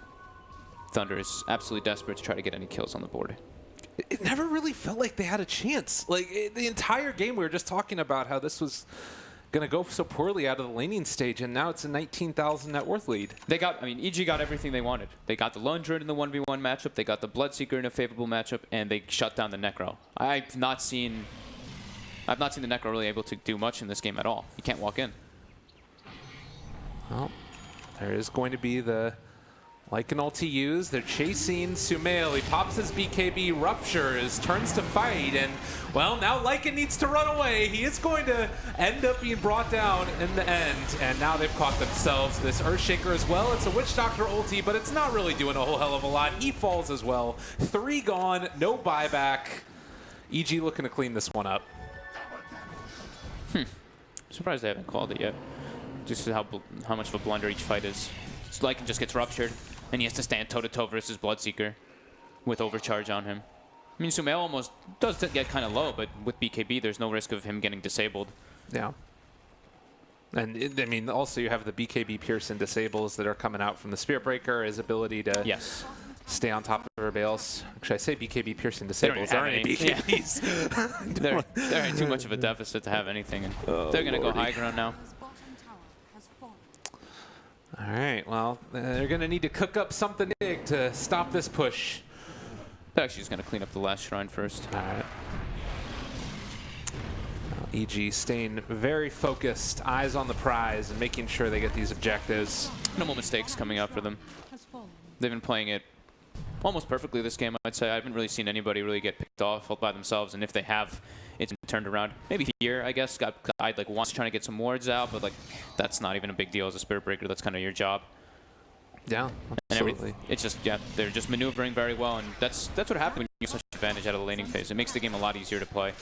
Thunder is absolutely desperate to try to get any kills on the board. It never really felt like they had a chance. Like, the entire game, we were just talking about how this was going to go so poorly out of the laning stage, and now it's a 19,000 net worth lead. They got, I mean, EG got everything they wanted. They got the Lone Druid in the 1v1 matchup, they got the Bloodseeker in a favorable matchup, and they shut down the Necro. I've not seen the Necro really able to do much in this game at all. You can't walk in. Well, there is going to be the Lycan ulti used. They're chasing Sumail. He pops his BKB, ruptures, turns to fight, and, well, now Lycan needs to run away. He is going to end up being brought down in the end, and now they've caught themselves this Earthshaker as well. It's a Witch Doctor ulti, but it's not really doing a whole hell of a lot. He falls as well. 3 gone, no buyback. EG looking to clean this one up. Surprised they haven't called it yet. Just how much of a blunder each fight is. Lycan just gets ruptured, and he has to stand toe-to-toe versus Bloodseeker with overcharge on him. I mean, Sumail almost does get kind of low, but with BKB, there's no risk of him getting disabled. Yeah. And, I mean, also you have the BKB Pearson disables that are coming out from the Spirit Breaker, his ability to stay on top of everybody else. Actually, I say BKB Pearson disables. There aren't any BKBs. There ain't too much of a deficit to have anything. And they're going to go high ground now. All right, well, they're going to need to cook up something big to stop this push. They're actually just going to clean up the last shrine first. All right. EG staying very focused, eyes on the prize, and making sure they get these objectives. No more mistakes coming out for them. They've been playing it almost perfectly this game, I'd say. I haven't really seen anybody really get picked off by themselves, and if they have, it's been turned around. Maybe here, I guess, got eyed like once trying to get some wards out, but like that's not even a big deal as a Spirit Breaker. That's kind of your job. Yeah, absolutely. It's just, yeah, they're just maneuvering very well, and that's what happens when you get such advantage out of the laning phase. It makes the game a lot easier to play.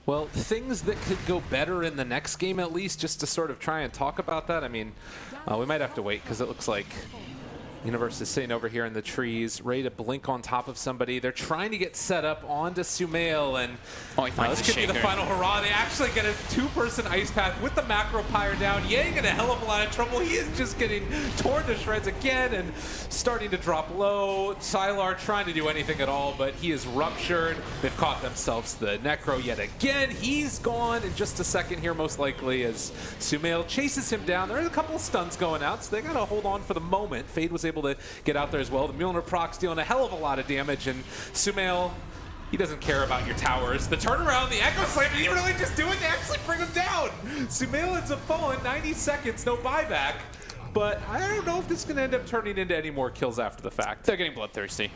Well, things that could go better in the next game, at least, just to sort of try and talk about that. I mean, we might have to wait because it looks like Universe is sitting over here in the trees, ready to blink on top of somebody. They're trying to get set up onto Sumail, and Oh, he finds this the could be the shaker. final hurrah. They actually get a two-person ice path with the macro pyre down. Yang in a hell of a lot of trouble. He is just getting torn to shreds again and starting to drop low. Sylar trying to do anything at all, but he is ruptured. They've caught themselves the Necro yet again. He's gone in just a second here, most likely, as Sumail chases him down. There are a couple of stuns going out, so they got to hold on for the moment. Fade was able to get out there as well. The Mjolnir proc's dealing a hell of a lot of damage, and Sumail, he doesn't care about your towers. The turnaround, the Echo Slam, did he really just do it? They actually bring him down. Sumail ends up falling, 90 seconds, no buyback. But I don't know if this is going to end up turning into any more kills after the fact. They're getting bloodthirsty.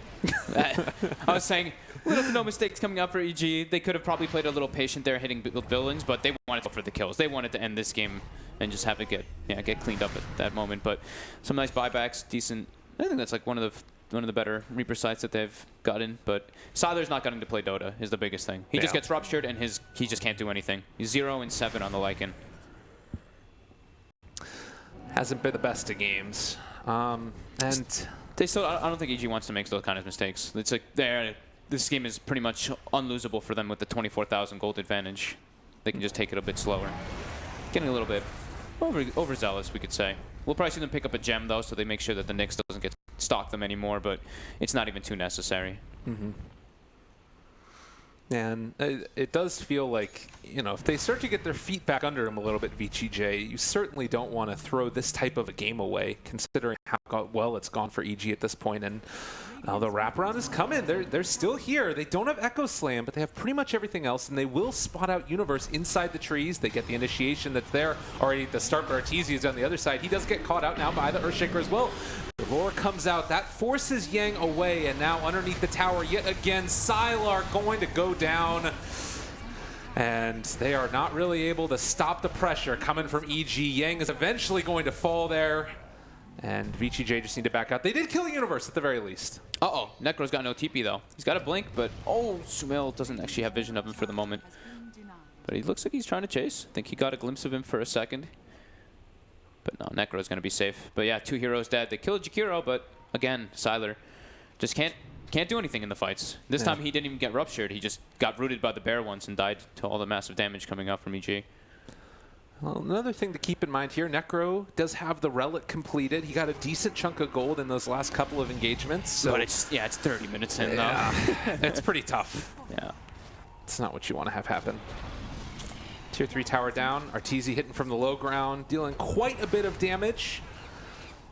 I was saying, little to no mistakes coming out for EG. They could have probably played a little patient there hitting buildings, but they wanted to go for the kills. They wanted to end this game and just have it get cleaned up at that moment. But some nice buybacks, decent. I think that's like one of the better Reaper sites that they've gotten. But Sylar's not getting to play Dota is the biggest thing. He just gets ruptured and he just can't do anything. He's 0 and 7 on the Lycan. Hasn't been the best of games. And They still, I don't think EG wants to make those kind of mistakes. It's like this game is pretty much unlosable for them with the 24,000 gold advantage. They can just take it a bit slower. Getting a little bit overzealous, we could say. We'll probably see them pick up a gem though, so they make sure that the Nyx doesn't get stalk them anymore. But it's not even too necessary. Mm-hmm. And it does feel like, you know, if they start to get their feet back under them a little bit, VG.J, you certainly don't want to throw this type of a game away, considering how well it's gone for EG at this point. And the wraparound is coming. They're still here. They don't have Echo Slam, but they have pretty much everything else, and they will spot out Universe inside the trees. They get the initiation that's there already at the start, but Arteezy is on the other side. He does get caught out now by the Earthshaker as well. The roar comes out. That forces Yang away, and now underneath the tower yet again, Sylar going to go down. And they are not really able to stop the pressure coming from EG. Yang is eventually going to fall there. And VG.J just need to back out. They did kill the Universe at the very least. Uh-oh. Necro's got no TP, though. He's got a blink, but Sumail doesn't actually have vision of him for the moment. But he looks like he's trying to chase. I think he got a glimpse of him for a second. But no, Necro's going to be safe. But yeah, 2 heroes dead. They killed Jakiro, but again, Sylar just can't do anything in the fights. This time he didn't even get ruptured. He just got rooted by the bear once and died to all the massive damage coming out from EG. Well, another thing to keep in mind here, Necro does have the relic completed. He got a decent chunk of gold in those last couple of engagements. So But it's 30 minutes in, though. It's pretty tough. Yeah. It's not what you want to have happen. Tier 3 tower down. Arteezy hitting from the low ground, dealing quite a bit of damage.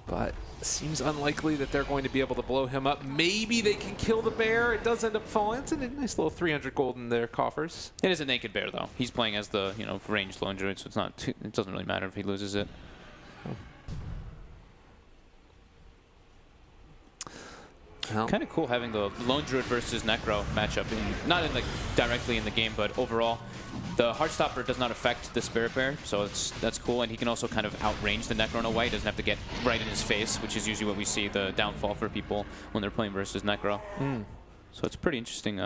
But seems unlikely that they're going to be able to blow him up. Maybe they can kill the bear. It does end up falling. It's a nice little 300 gold in their coffers. It is a naked bear, though. He's playing as the ranged lone druid, so it doesn't really matter if he loses it. Well, Kind of cool having the lone druid versus necro matchup, not in directly in the game, but overall. The Heartstopper does not affect the Spirit Bear, so that's cool, and he can also kind of outrange the Necro in a way. He doesn't have to get right in his face, which is usually what we see the downfall for people when they're playing versus Necro. So it's pretty interesting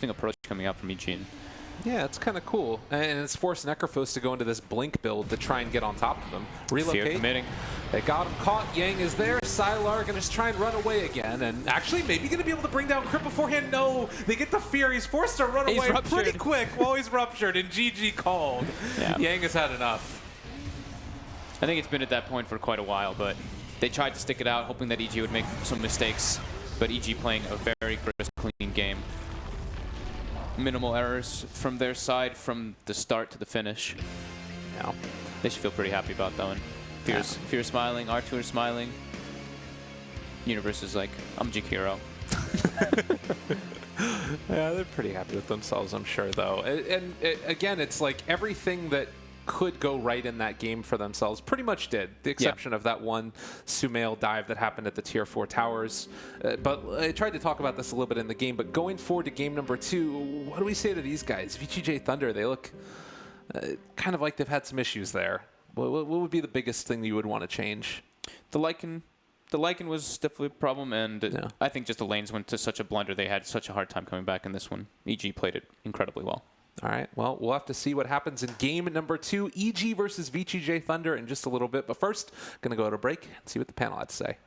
approach coming out from EG. yeah, it's kind of cool. And it's forced Necrophos to go into this Blink build to try and get on top of them. Relocate. Fear committing. They got him caught. Yang is there. Sylar going to just try and run away again. And actually, maybe going to be able to bring down Crip beforehand. No, they get the fear. He's forced to run away pretty quick while he's ruptured. And GG called. Yeah. Yang has had enough. I think it's been at that point for quite a while, but they tried to stick it out, hoping that EG would make some mistakes. But EG playing a very crisp, clean game. Minimal errors from their side from the start to the finish. Yeah. They should feel pretty happy about that one. Fear's smiling, R2 is smiling. Universe is like, I'm Jakiro. Yeah, they're pretty happy with themselves, I'm sure, though. And again, it's like everything that could go right in that game for themselves pretty much did. The exception of that one Sumail dive that happened at the tier 4 towers. But I tried to talk about this a little bit in the game, but going forward to game number 2, what do we say to these guys? VG.J Thunder, they look kind of like they've had some issues there. What would be the biggest thing that you would want to change? The Lycan was definitely a problem, and I think just the lanes went to such a blunder. They had such a hard time coming back in this one. EG played it incredibly well. All right, well, we'll have to see what happens in game number 2, EG versus VG.J Thunder in just a little bit. But first, going to go to break and see what the panel had to say.